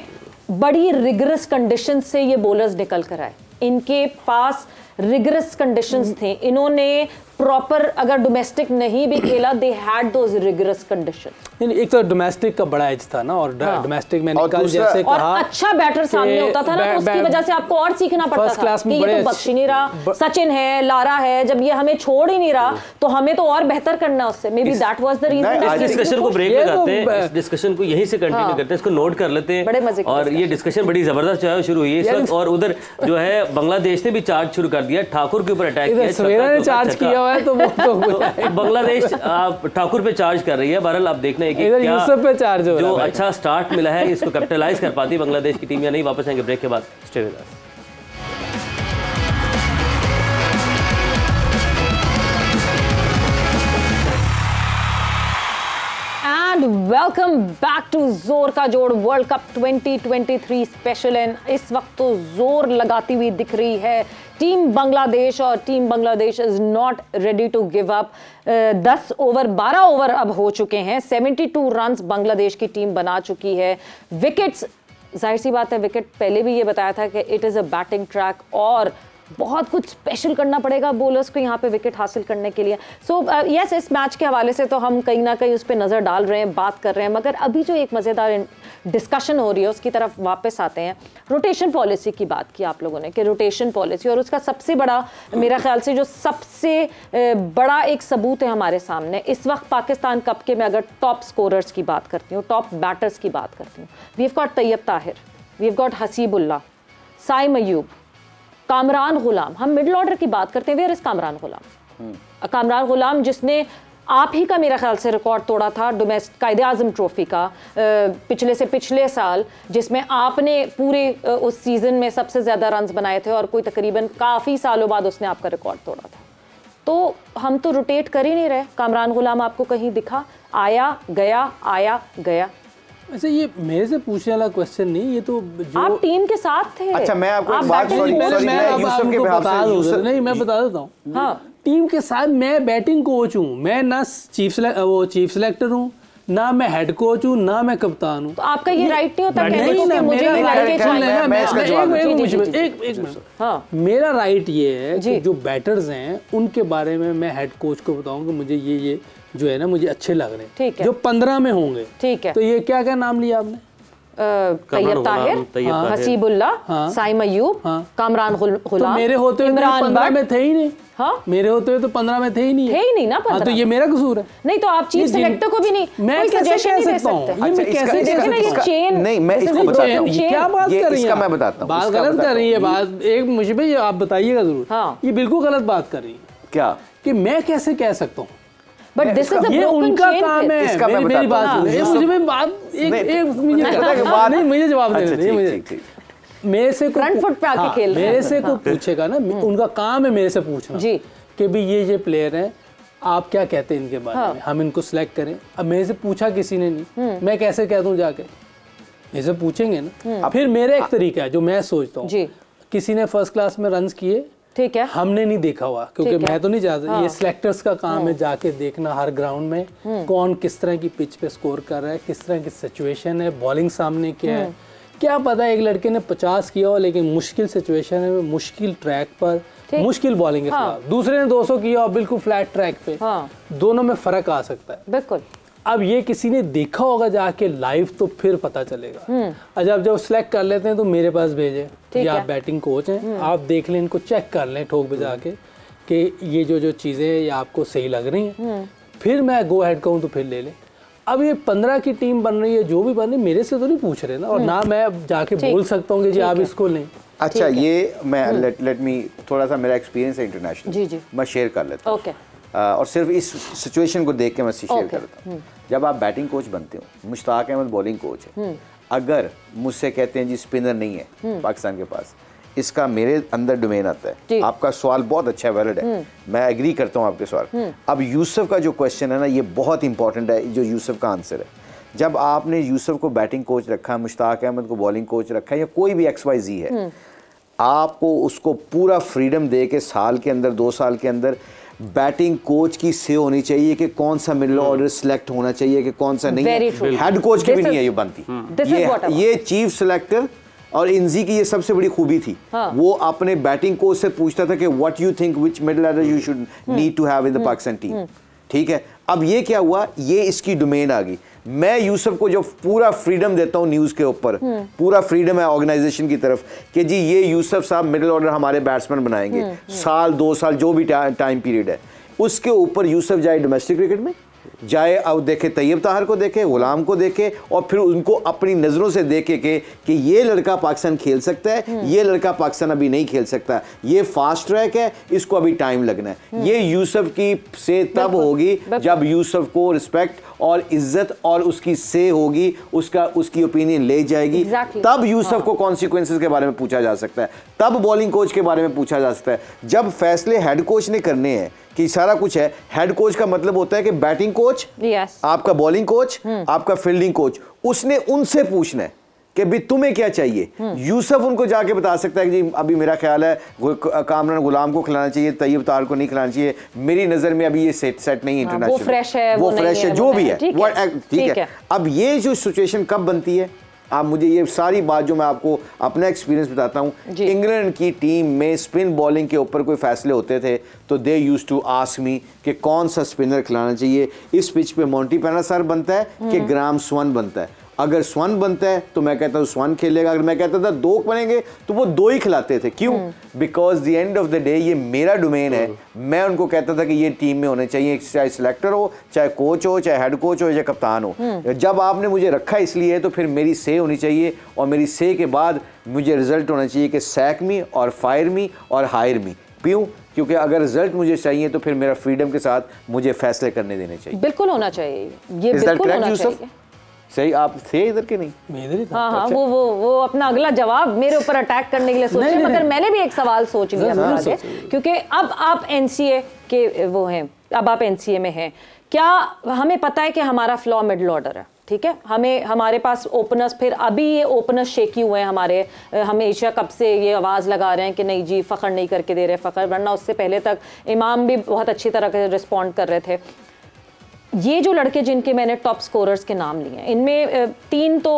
बड़ी रिगरस कंडीशन से ये बॉलर्स निकल कर आए, इनके पास रिगरस कंडीशंस थे, इन्होंने प्रॉपर अगर डोमेस्टिक नहीं भी खेला, they had those rigorous condition. एक तो डोमेस्टिक का बड़ा एज था ना, और डोमेस्टिक में कल जैसे कहा, और अच्छा बैटर सामने होता था ना, तो उसकी वजह से आपको और सीखना पड़ता था कि ये तो बख्श नहीं रहा, सचिन है, लारा है, जब ये हमें छोड़ ही नहीं रहा तो हमें तो और बेहतर करना उससे। Maybe that was the reason. इस डिस्कशन को ब्रेक लगाते हैं, इस डिस्कशन को यहीं से कंटिन्यू करते हैं, इसको नोट कर लेते हैं। बड़े मजे और ये डिस्कशन बड़ी जबरदस्त जो है शुरू हुई है इस वक्त, और उधर जो है बांग्लादेश ने भी चार्ज शुरू कर दिया, ठाकुर के ऊपर अटैक किया, चार्ज किया हुआ है, तो बांग्लादेश ठाकुर पे चार्ज कर रही है। बहरहाल आप देखना है कि क्या यूसुफ पे चार्ज हो रहा है। जो अच्छा स्टार्ट मिला है इसको कैपिटलाइज कर पाती बांग्लादेश की टीम या नहीं। वापस आएंगे ब्रेक के बाद, stay with us. Welcome back to जोर का जोड़ वर्ल्ड कप 2023 स्पेशल। एंड इस वक्त तो जोर लगाती हुई दिख रही है टीम बांग्लादेश, और team Bangladesh is not ready to give up. 12 over अब हो चुके हैं, 72 रन्स बांग्लादेश की टीम बना चुकी है। विकेट्स, जाहिर सी बात है, विकेट पहले भी ये बताया था कि it is a batting track और बहुत कुछ स्पेशल करना पड़ेगा बॉलर्स को यहाँ पे विकेट हासिल करने के लिए। सो यस, इस मैच के हवाले से तो हम कहीं ना कहीं उस पर नज़र डाल रहे हैं, बात कर रहे हैं, मगर अभी जो एक मज़ेदार डिस्कशन हो रही है उसकी तरफ वापस आते हैं। रोटेशन पॉलिसी की बात की आप लोगों ने कि रोटेशन पॉलिसी, और उसका सबसे बड़ा, मेरा ख्याल से जो सबसे बड़ा एक सबूत है हमारे सामने इस वक्त पाकिस्तान कप के, मैं अगर टॉप स्कोरर्स की बात करती हूँ, टॉप बैटर्स की बात करती हूँ, we have got Tayyab Tahir, we have got Hasibullah, Saim Ayub, Kamran Ghulam. हम मिडिल ऑर्डर की बात करते हैं, वेयर इज कामरान गुलाम? कामरान गुलाम जिसने आप ही का मेरा ख्याल से रिकॉर्ड तोड़ा था डोमेस्टिक कायदे आजम ट्रॉफी का पिछले से पिछले साल, जिसमें आपने पूरे उस सीजन में सबसे ज़्यादा रन्स बनाए थे, और कोई तकरीबन काफ़ी सालों बाद उसने आपका रिकॉर्ड तोड़ा था। तो हम तो रोटेट कर ही नहीं रहे। कामरान गुलाम आपको कहीं दिखा? आया गया, आया गया। वैसे ये मेरे से पूछने वाला क्वेश्चन नहीं, ये तो जो आप टीम के साथ थे। अच्छा, मैं आपको एक बात, नहीं मैं बता देता हूँ। हाँ, टीम के साथ मैं बैटिंग कोच हूँ, मैं ना चीफ सिलेक्टर हूँ, ना मैं हेड कोच हूँ, ना मैं कप्तान हूँ। तो आपका ये राइट नहीं होता? मेरा राइट ये है कि जो बैटर्स हैं उनके बारे में मैं हेड कोच को बताऊँ कि मुझे ये जो है ना मुझे अच्छे लग रहे हैं, जो 15 में होंगे। ठीक है, तो ये क्या क्या नाम लिया आपने? तैयब ताहिर, हसीबुल्ला, साइम अयूब, कामरान गुलाम। मेरे होते हुए 15 में थे ही नहीं। हाँ, मेरे होते हुए तो 15 में थे ही नहीं ना 15। तो ये मेरा कसूर है? नहीं, तो आप चीफ सिलेक्टर को भी नहीं, मैं कैसे कह सकता हूँ? मैं इसको बताता हूँ, क्या बात कर रही है? मैं बताता हूँ, बात गलत कर रही है। बात एक मुझे भाई आप बताइएगा जरूर, ये बिल्कुल गलत बात कर रही है। क्या कि मैं कैसे कह सकता हूँ? बट दिस इज ये उनका काम है। इसका मैं मेरी बात मुझे जवाब देना, मेरे से फ्रंट फुट पे आके खेल रहे हैं। मेरे से कोई पूछेगा ना, उनका काम है मेरे से पूछना जी कि भी ये प्लेयर हैं, आप क्या कहते हैं इनके बारे में, हम इनको सिलेक्ट करें। अब मेरे से पूछा किसी ने नहीं, मैं कैसे कह दूं जाके? मेरे से पूछेंगे ना। फिर मेरा एक तरीका है जो मैं सोचता हूँ, किसी ने फर्स्ट क्लास में रन्स किए, ठीक है, हमने नहीं देखा हुआ क्योंकि मैं तो नहीं चाहता। ये सिलेक्टर्स का काम है जाके देखना हर ग्राउंड में कौन किस तरह की पिच पे स्कोर कर रहा है, किस तरह की सिचुएशन है, बॉलिंग सामने क्या है। क्या पता एक लड़के ने 50 किया हो लेकिन मुश्किल सिचुएशन है, मुश्किल ट्रैक पर, मुश्किल बॉलिंग के खिलाफ, दूसरे ने 200 किया हो बिल्कुल फ्लैट ट्रैक पे, दोनों में फर्क आ सकता है। बिल्कुल। अब ये किसी ने देखा होगा जाके लाइव तो फिर पता चलेगा। अच्छा, जब सिलेक्ट कर लेते हैं तो मेरे पास भेजे, ये आप बैटिंग कोच हैं, आप देख लें, इनको चेक कर लें ठोक बजा के कि ये जो चीज़ें ये आपको सही लग रही हैं, फिर मैं गो हेड कहूँ तो फिर ले लें। अब ये 15 की टीम बन रही है, जो भी बन रही है, मेरे से तो नहीं पूछ रहे ना, और ना मैं जाके बोल सकता हूँ कि जी आप इसको लें। अच्छा, ये मैं लेट मी थोड़ा सा मेरा एक्सपीरियंस है इंटरनेशनल, मैं शेयर कर लेता हूँ। और सिर्फ इस सिचुएशन को देख के मैं शेयर करता हूँ। जब आप बैटिंग कोच बनते हो, मुश्ताक अहमद बॉलिंग कोच है, अगर मुझसे कहते हैं जी स्पिनर नहीं है पाकिस्तान के पास, इसका मेरे अंदर डोमेन आता है। आपका सवाल बहुत अच्छा है, वैलिड है, मैं एग्री करता हूँ आपके सवाल। अब यूसुफ का जो क्वेश्चन है ना, ये बहुत इंपॉर्टेंट है, जो यूसुफ का आंसर है। जब आपने यूसुफ को बैटिंग कोच रखा है, मुश्ताक अहमद को बॉलिंग कोच रखा है, या कोई भी XYZ है, आपको उसको पूरा फ्रीडम दे के साल के अंदर 2 साल के अंदर बैटिंग कोच की से होनी चाहिए कि कौन सा मिडिल ऑर्डर सिलेक्ट होना चाहिए कि कौन सा नहीं है। हेड कोच की भी नहीं है ये बनती। ये चीफ सिलेक्टर और इंजी की ये सबसे बड़ी खूबी थी, वो अपने बैटिंग कोच से पूछता था कि what you think which middle order you should need to have in the Pakistan team. ठीक है, अब ये क्या हुआ, ये इसकी डोमेन आ गई। मैं यूसुफ को जो पूरा फ्रीडम देता हूँ न्यूज़ के ऊपर, पूरा फ्रीडम है ऑर्गेनाइजेशन की तरफ कि जी ये यूसुफ साहब मिडिल ऑर्डर हमारे बैट्समैन बनाएंगे, साल 2 साल जो भी टाइम पीरियड है, उसके ऊपर यूसुफ जाए डोमेस्टिक क्रिकेट में, जाए अब देखे तैयब ताहर को देखे, गुलाम को देखे, और फिर उनको अपनी नज़रों से देखे कि ये लड़का पाकिस्तान खेल सकता है, ये लड़का पाकिस्तान अभी नहीं खेल सकता, ये फास्ट ट्रैक है, इसको अभी टाइम लगना है। ये यूसुफ की से तब होगी जब यूसुफ को रिस्पेक्ट और इज्जत और उसकी से होगी, उसकी ओपिनियन ले जाएगी, तब यूसुफ को कॉन्सिक्वेंसेस के बारे में पूछा जा सकता है, तब बॉलिंग कोच के बारे में पूछा जा सकता है। जब फैसले हेड कोच ने करने हैं कि सारा कुछ है, हेड कोच का मतलब होता है कि बैटिंग कोच, आपका बॉलिंग कोच, आपका फील्डिंग कोच, उसने उनसे पूछना है कि भी तुम्हें क्या चाहिए। यूसुफ उनको जाके बता सकता है कि जी अभी मेरा ख्याल है कामरान गुलाम को खिलाना चाहिए, तैयब तार को नहीं खिलाना चाहिए, मेरी नज़र में अभी ये सेट नहीं इंटरनेशनल, वो फ्रेश है, जो भी है ठीक है। अब ये जो सिचुएशन कब बनती है, आप मुझे ये सारी बात जो मैं आपको अपना एक्सपीरियंस बताता हूँ, इंग्लैंड की टीम में स्पिन बॉलिंग के ऊपर कोई फैसले होते थे तो they used to ask me कि कौन सा स्पिनर खिलाना चाहिए। इस पिच पे मोंटी पेनासर बनता है कि ग्राम स्वन बनता है। अगर स्वन बनता है तो मैं कहता हूँ स्वन खेलेगा, अगर मैं कहता था 2 बनेंगे तो वो 2 ही खिलाते थे। क्यों? Because the end of the day ये मेरा डोमेन है। मैं उनको कहता था कि ये टीम में होने चाहिए, चाहे सिलेक्टर हो, चाहे कोच हो, चाहे हेड कोच हो, चाहे कप्तान हो। जब आपने मुझे रखा इसलिए तो फिर मेरी से होनी चाहिए, और मेरी से के बाद मुझे रिजल्ट होना चाहिए कि सैक मी और फायर मी और हायर मी। क्यों? क्योंकि अगर रिजल्ट मुझे चाहिए तो फिर मेरा फ्रीडम के साथ मुझे फैसले करने देने चाहिए। बिल्कुल होना चाहिए, ये बिल्कुल होना चाहिए। सही, आप थे इधर के नहीं? मैं इधर ही था। हाँ, वो अपना अगला जवाब मेरे ऊपर अटैक करने के लिए सोच रहे हैं, मगर मैंने भी एक सवाल सोच लिया आगे, क्योंकि अब आप एनसीए के वो हैं, अब आप एनसीए में हैं। क्या हमें पता है कि हमारा फ्लॉ मिडिल ऑर्डर है, ठीक है, हमारे पास ओपनर्स, फिर अभी ये ओपनर्स शेकी हुए हैं हमारे, हम एशिया कप से ये आवाज़ लगा रहे हैं कि नहीं जी फ़ख्र नहीं करके दे रहे फ़ख्र, वरना उससे पहले तक इमाम भी बहुत अच्छी तरह रिस्पॉन्ड कर रहे थे। ये जो लड़के जिनके मैंने टॉप स्कोरर्स के नाम लिए हैं, इनमें 3 तो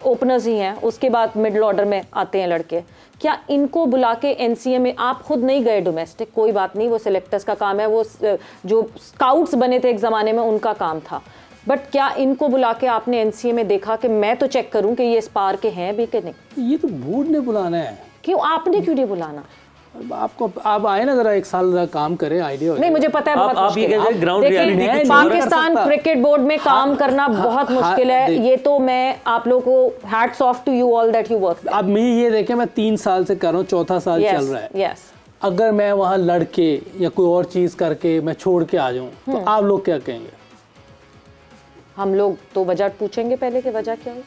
ओपनर्स ही हैं, उसके बाद मिडिल ऑर्डर में आते हैं लड़के। क्या इनको बुला के एनसीए में, आप खुद नहीं गए डोमेस्टिक, कोई बात नहीं, वो सिलेक्टर्स का काम है, वो जो स्काउट्स बने थे एक ज़माने में उनका काम था, बट क्या इनको बुला के आपने एनसीए में देखा कि मैं तो चेक करूं कि ये स्पार के हैं भी कि नहीं? ये तो बोर्ड ने बुलाना है। क्यों आपने क्यों नहीं बुलाना? आपको आप आए ना, जरा 1 साल काम करें, आइडिया नहीं, मुझे पता है बहुत आप ये कहते हैं ground reality, Pakistan cricket board में काम करना बहुत मुश्किल है। ये तो मैं आप लोगों को hats off to you all that you work. अब मैं ये देखें, मैं 3 साल से कर रहा हूँ, 4था साल चल रहा है। यस, अगर मैं वहाँ लड़के या कोई और चीज़ करके मैं छोड़ के आ जाऊँ तो आप लोग क्या कहेंगे? हम लोग तो वजह पूछेंगे पहले कि वजह क्या है,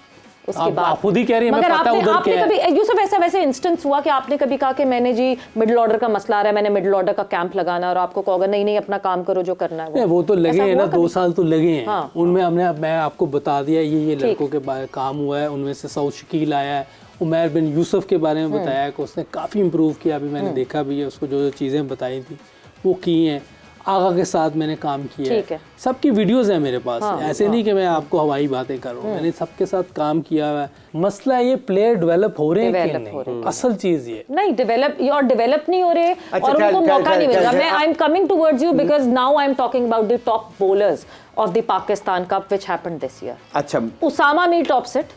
उसके बाद आप खुद ही कह रही हैं, मैं पता उधर क्या है। कभी यूसुफ ऐसा वैसे इंस्टेंस हुआ कि आपने कभी कहा कि मैंने जी मिडिल ऑर्डर का मसला आ रहा है, मैंने मिडिल ऑर्डर का कैंप लगाना, और आपको कहोगे नहीं नहीं अपना काम करो जो करना है वो तो लगे हैं ना, 2 साल तो लगे हैं। उनमें मैं आपको बता दिया ये लड़कों के बारे काम हुआ है। उनमें से सऊद शकील आया है, उमैर बिन यूसुफ के बारे में बताया कि उसने काफ़ी इम्प्रूव किया, अभी मैंने देखा भी है, उसको जो चीज़ें बताई थी वो की हैं। आगा के साथ मैंने काम किया है, सबकी वीडियोस हैं मेरे पास। ऐसे नहीं कि मैं आपको हवाई बातें कर रहा हूँ, मैंने सबके साथ काम किया हुआ है। मसला ये प्लेयर डेवलप हो रहे हैं कि नहीं, असल चीज ये नहीं डेवलप नहीं हो रहे, और उनको मौका नहीं मिल रहा। मैं I am coming towards you because now I am talking about the top bowlers of the Pakistan cup which happened this year. अच्छा, उसामा मीर टॉप सेट,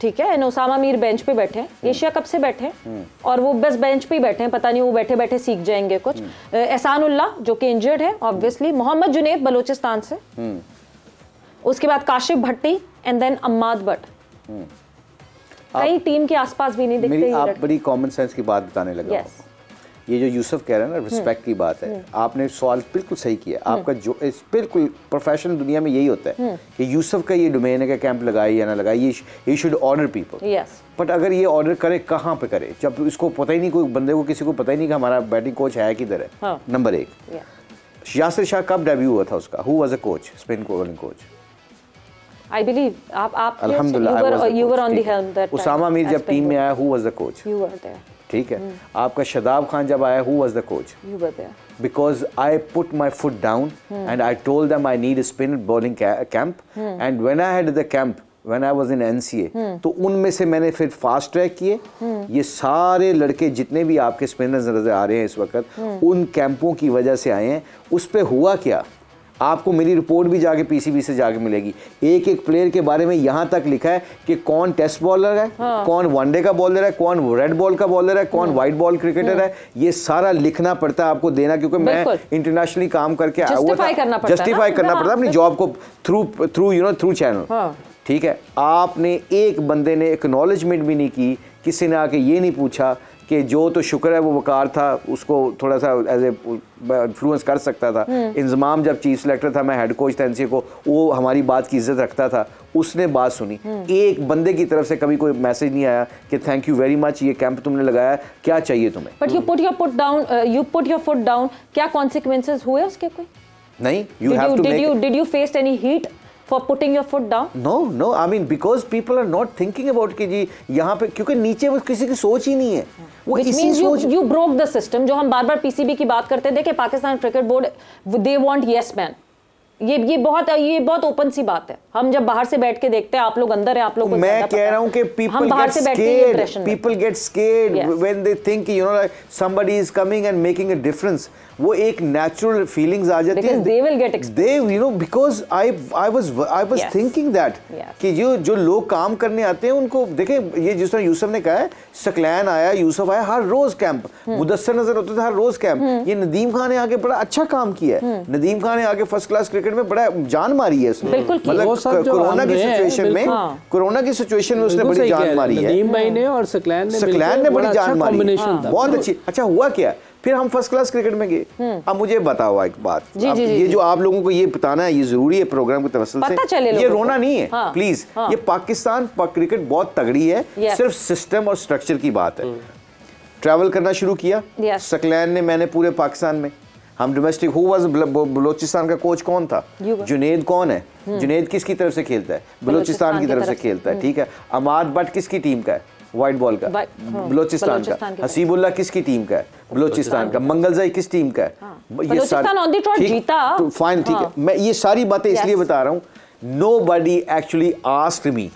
ठीक है, उसामा मीर बेंच पे बैठे हैं, एशिया कप से बैठे हैं, और वो बस बेंच पे ही बैठे हैं, पता नहीं वो बैठे बैठे सीख जाएंगे कुछ। एहसानुल्लाह जो कि इंजर्ड है ऑब्वियसली, मोहम्मद जुनैद बलोचिस्तान से, उसके बाद काशिफ भट्टी एंड देन अम्माद भट्ट। कई टीम के आसपास भी नहीं दिखते। आप बड़ी कॉमन सेंस की बात बताने लगा। ये जो यूसुफ कह रहे हैं ना, रिस्पेक्ट की बात है, आपने सवाल बिल्कुल सही किया। आपका जो बिल्कुल प्रोफेशनल दुनिया में यही होता है कि यूसुफ का ये डोमेन है कि कैंप लगाए या ना लगाए, ये शुड ऑर्डर पीपल। बट अगर ये ऑर्डर करे कहाँ पे करे, जब इसको पता ही नहीं, कोई बंदे को किसी को पता ही नहीं कि हमारा बैटिंग कोच है किधर है। नंबर 1, यासिर शाह कब डेब्यू हुआ था उसका? Who was a coach, spin bowling coach? I believe आप अल्हम्दुलिल्लाह you were on the helm that time. Usama Mir जब टीम में आया, who was the coach? You were there. ठीक है। आपका शदाब खान जब आया, who was the coach? You were there. Because I put my foot down and I told them I need a spin bowling camp, and when I had the camp, when I was in NCA, तो उनमें से मैंने फिर fast track किए। ये सारे लड़के जितने भी आपके स्पिनर्स नजर आ रहे हैं इस वक्त, उन कैंपों की वजह से आए हैं। उस पे हुआ क्या, आपको मेरी रिपोर्ट भी जाके PCB से जाके मिलेगी। एक एक प्लेयर के बारे में यहाँ तक लिखा है कि कौन टेस्ट बॉलर है, कौन वनडे का बॉलर है, कौन रेड बॉल का बॉलर है, कौन वाइट बॉल क्रिकेटर है। ये सारा लिखना पड़ता है आपको देना, क्योंकि मैं इंटरनेशनली काम करके आया हुआ था, जस्टिफाई करना पड़ता अपनी जॉब को थ्रू चैनल। ठीक है, आपने एक बंदे ने एक्नॉलेजमेंट भी नहीं की, किसी ने आके ये नहीं पूछा कि जो तो शुक्र है वो वकार था, उसको थोड़ा सा एज ए इन्फ्लुएंस कर सकता था। इंजमाम जब चीफ सेलेक्टर था, मैं हेड कोच था NCA को, वो हमारी बात की इज्जत रखता था, उसने बात सुनी। एक बंदे की तरफ से कभी कोई मैसेज नहीं आया कि थैंक यू वेरी मच, ये कैंप तुमने लगाया, क्या चाहिए तुम्हें। But you put your foot down, क्या कॉन्सिक्वेंसेस हुए उसके कोई? नहीं, you have to did you face any heat for putting your foot down? No, I mean because people are not thinking about कि जी यहाँ पे, क्योंकि नीचे वो किसी की सोच ही नहीं है, वो इसी सोच। You broke the system, जो हम बार-बार PCB की बात करते हैं। देखिए Pakistan cricket board, they want yes man, ये बहुत ओपन सी बात है। हम जब बाहर से बैठ के देखते हैं, आप लोग अंदर हैं, आप लोग को मैं कह रहा हूं कि people get scared when they think like somebody is coming and making a difference। वो एक नेचुरल फीलिंग्स आ जाती है, they will get exposed, because I was thinking that कि जो लोग काम करने आते हैं उनको देखें, ये जिस तरह यूसुफ ने कहा है, सकलैन आया, यूसुफ आया, हर रोज कैंप, मुदस्सर नजर होते थे हर रोज कैंप। ये नदीम खान ने आके बड़ा अच्छा काम किया है, नदीम खान ने आगे फर्स्ट क्लास क्रिकेट में बड़ा जान मारी है उसने, मतलब कोरोना की सिचुएशन में उसने बड़ी जान मारी है। नदीम भाई ने और सकलैन ने बड़ी जान मारी, बहुत अच्छी। अच्छा हुआ क्या, फिर हम फर्स्ट क्लास क्रिकेट में गए। अब मुझे बताओ एक बात, ये जो आप लोगों को ये बताना है, ये जरूरी है प्रोग्राम के तवस्सुल से, ये रोना नहीं है प्लीज। ये पाकिस्तान क्रिकेट बहुत तगड़ी है, सिर्फ सिस्टम और स्ट्रक्चर की बात है। ट्रैवल करना शुरू किया सकलैन ने, मैंने पूरे पाकिस्तान में, हम डोमेस्टिक, हु वाज बलोचिस्तान का कोच कौन था, जुनेद कौन है, जुनेद किसकी तरफ से खेलता है, बलोचिस्तान की तरफ से खेलता है। ठीक है, अमाद भट्ट किसकी टीम का है, वाइट बॉल का, बलोचिस्तान का। हसीबुल्लाह किसकी टीम का है, बलोचिस्तान का। मंगलजाई किस टीम का है, ये सारी जीता, फाइन, ठीक है। मैं ये सारी बातें इसलिए बता रहा हूँ, नोबडी एक्चुअली आस्क्ड मी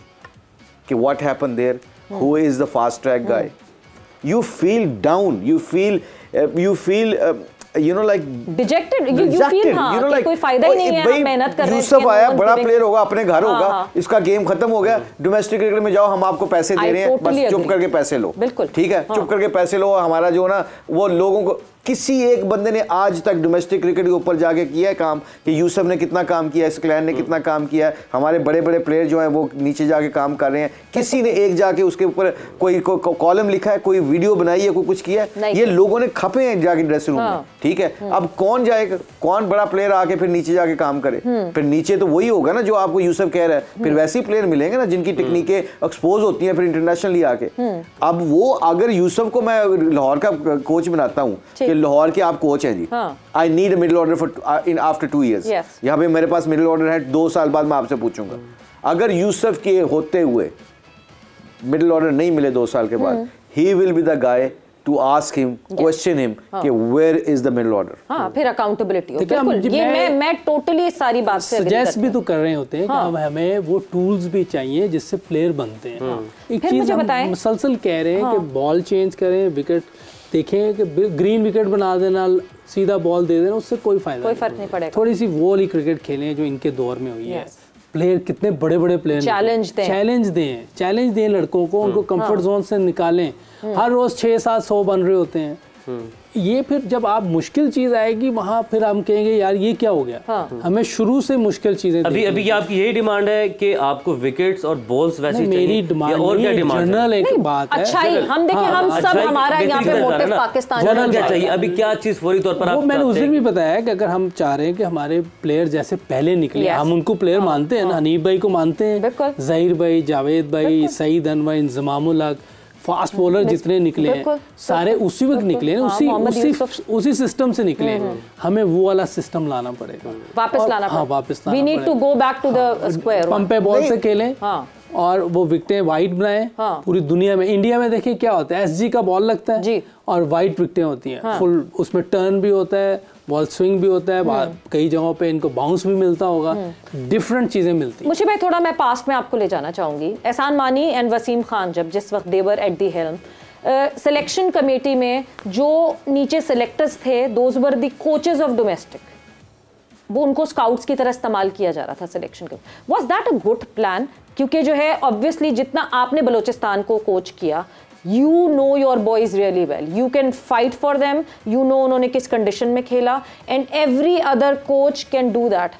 कि what happened there, who is the fast track guy. You feel down, you feel like dejected, you feel like कोई फायदा ही नहीं है, हम मेहनत कर रहे हैं। यूसुफ आया, बड़ा प्लेयर होगा, अपने घर होगा, इसका गेम खत्म हो गया, डोमेस्टिक क्रिकेट में जाओ, हम आपको पैसे दे रहे हैं, बस चुप करके पैसे लो। बिल्कुल ठीक है, चुप करके पैसे लो। हमारा जो ना, वो लोगों को, किसी एक बंदे ने आज तक डोमेस्टिक क्रिकेट के ऊपर जाके किया है काम कि यूसुफ ने कितना काम किया है, सकलैन ने कितना काम किया है, हमारे बड़े बड़े प्लेयर जो हैं वो नीचे जाके काम कर रहे हैं, किसी ने एक जाके उसके ऊपर कोई कॉलम लिखा है, कोई वीडियो बनाई है, कोई कुछ किया है, ये लोगों ने खपे हैं जाके ड्रेसिंग रूम में। ठीक है, अब कौन जाएगा, कौन बड़ा प्लेयर आके फिर नीचे जाके काम करे, फिर नीचे तो वही होगा ना जो आपको यूसुफ कह रहा है, फिर वैसे ही प्लेयर मिलेंगे ना जिनकी टेक्निकें एक्सपोज होती हैं फिर इंटरनेशनली आके। अब वो अगर यूसुफ को मैं लाहौर का कोच बनाता हूँ कि लाहौर के आप कोच हैं जी, I need middle order for in after 2 years, यहाँ पे मेरे पास मिडिल ऑर्डर है, 2 साल बाद मैं आपसे पूछूंगा, अगर यूसुफ के होते हुए मिडिल ऑर्डर नहीं मिले 2 साल के बाद, he will be the guy to ask him, question him कि where is the middle order। हाँ, फिर accountability हो। बिल्कुल, ये मैं totally इस सारी बात से suggest भी तो कर रहे होते हैं कि अब हमें वो टूल्स भी चाहिए जिससे प्लेयर बनते हैं। एक चीज हम मुसलसल कह रहे हैं कि बॉल चेंज करें, विकेट देखें कि ग्रीन विकेट बना देना, सीधा बॉल दे देना, उससे कोई फर्क नहीं पड़ेगा। थोड़ी सी वो वाली क्रिकेट खेलें जो इनके दौर में हुई है। प्लेयर कितने बड़े बड़े प्लेयर, चैलेंज दें लड़कों को, उनको कंफर्ट जोन से निकालें। हर रोज 600-700 बन रहे होते हैं। ये फिर जब आप मुश्किल चीज आएगी वहाँ फिर हम कहेंगे यार ये क्या हो गया। हमें शुरू से मुश्किल चीजें, अभी आपकी यही डिमांड है कि आपको विकेट्स और बॉल्स वैसे मेरी डिमांड और क्या डिमांड, जनरल एक बात है। अच्छा ही हम देखें, हम सब हमारा यहाँ पे मोटिव पाकिस्तान जनरल क्या चाहिए, अभी क्या चीज फौरी तौर पर वो मैंने उस दिन भी बताया कि अगर हम चाह रहे हैं कि हमारे प्लेयर जैसे पहले निकले, हम उनको प्लेयर मानते हैं ना, हनीफ भाई को मानते हैं, जहीर भाई, जावेद भाई, सईद अनवर, इंजमामुल हक, फास्ट बॉलर जितने निकले हैं सारे उसी वक्त निकले हैं, उसी सिस्टम से निकले हैं। हमें वो वाला सिस्टम लाना पड़ेगा, वापस लाना। हाँ, वापस लाना। We need to go back to the square one। पंपे बॉल से खेलें, और वो विकेटें वाइट बनाए। हाँ। पूरी दुनिया में, इंडिया में देखिए क्या होता है, एसजी का बॉल लगता है जी। और वाइट विकेटें होती हैं। हाँ। फुल उसमें टर्न भी होता है, बॉल स्विंग भी होता है, कई जगहों पे इनको बाउंस भी मिलता होगा, डिफरेंट चीजें मिलती हैं। मुझे भाई थोड़ा मैं पास्ट में आपको ले जाना चाहूंगी। एहसान मानी एंड वसीम खान जब जिस वक्त they were at the helm, selection committee में जो नीचे सिलेक्टर्स थे, those were the coaches of domestic, वो उनको स्काउट्स की तरह इस्तेमाल किया जा रहा था सिलेक्शन के। Was that a good plan? क्योंकि जो है ऑब्वियसली जितना आपने बलोचिस्तान को कोच किया, you know your boys really well, you can fight for them, you know उन्होंने किस कंडीशन में खेला, and every other coach can do that.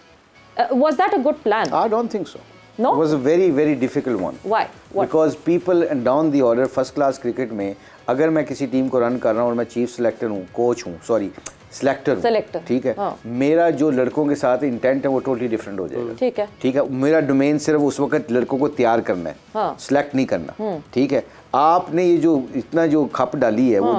Was that a good plan? I don't think so. No? It was a very very difficult one. Why? What? Because people down the order first class cricket में अगर मैं किसी team को run कर रहा हूँ और मैं चीफ सिलेक्टर हूँ, कोच हूँ, सॉरी सिलेक्टर, ठीक है, हाँ। मेरा जो लड़कों के साथ इंटेंट है वो टोटली डिफरेंट हो जाएगा। ठीक है, मेरा डोमेन सिर्फ उस वक्त लड़कों को तैयार करना है, हाँ। सिलेक्ट नहीं करना। ठीक है, आपने ये जो इतना जो खप डाली है, वो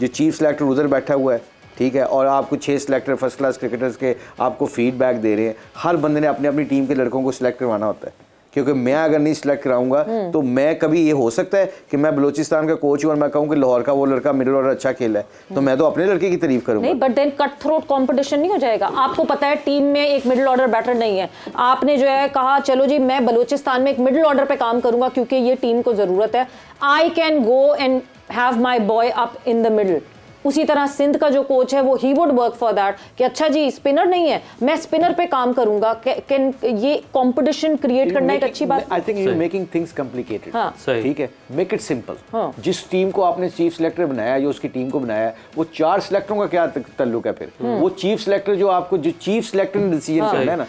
जो चीफ सिलेक्टर उधर बैठा हुआ है, ठीक है, और आपको 6 सिलेक्टर फर्स्ट क्लास क्रिकेटर्स के आपको फीडबैक दे रहे हैं। हर बंदे ने अपनी अपनी टीम के लड़कों को सिलेक्ट करवाना होता है, क्योंकि मैं अगर नहीं सिलेक्ट कराऊंगा तो मैं कभी ये हो सकता है कि मैं बलूचिस्तान का कोच हूं और मैं कहूं कि लाहौर का वो लड़का मिडिल ऑर्डर अच्छा खेला है, तो मैं तो अपने लड़के की तारीफ करूंगा। नहीं, but then cut throat competition नहीं हो जाएगा? आपको पता है टीम में एक मिडिल ऑर्डर बैटर नहीं है, आपने जो है कहा चलो जी मैं बलूचिस्तान में एक मिडिल ऑर्डर पे काम करूंगा क्योंकि ये टीम को जरूरत है, I can go and have my boy up in the middle. उसी तरह सिंध का जो कोच है वो he would work for that कि अच्छा जी स्पिनर नहीं है, मैं स्पिनर पे काम करूंगा। कैन ये कंपटीशन क्रिएट करना एक अच्छी बात? I think you making things complicated. ठीक है, मेक इट सिंपल। जिस टीम को आपने चीफ सिलेक्टर बनाया, जो उसकी टीम को बनाया, वो 4 सिलेक्टरों का क्या ताल्लुक है फिर? वो चीफ सिलेक्टर जो आपको जो चीफ सिलेक्टर ने डिसीजन करना है ना,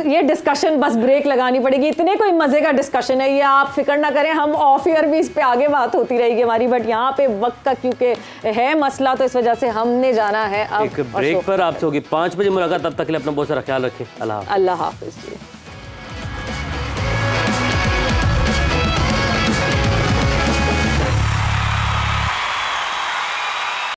ये डिस्कशन बस ब्रेक लगानी पड़ेगी। इतने कोई मजे का डिस्कशन है ये, आप फिक्र ना करें, हम ऑफ ईयर भी इस पे आगे बात होती रहेगी हमारी, बट यहाँ पे वक्त का क्योंकि है मसला, तो इस वजह से हमने जाना है अब एक ब्रेक पर। आपसे होगी 5 बजे मुलाकात, तब तक के लिए अपना बहुत सारा ख्याल रखें। अल्लाह हाफ़िज़।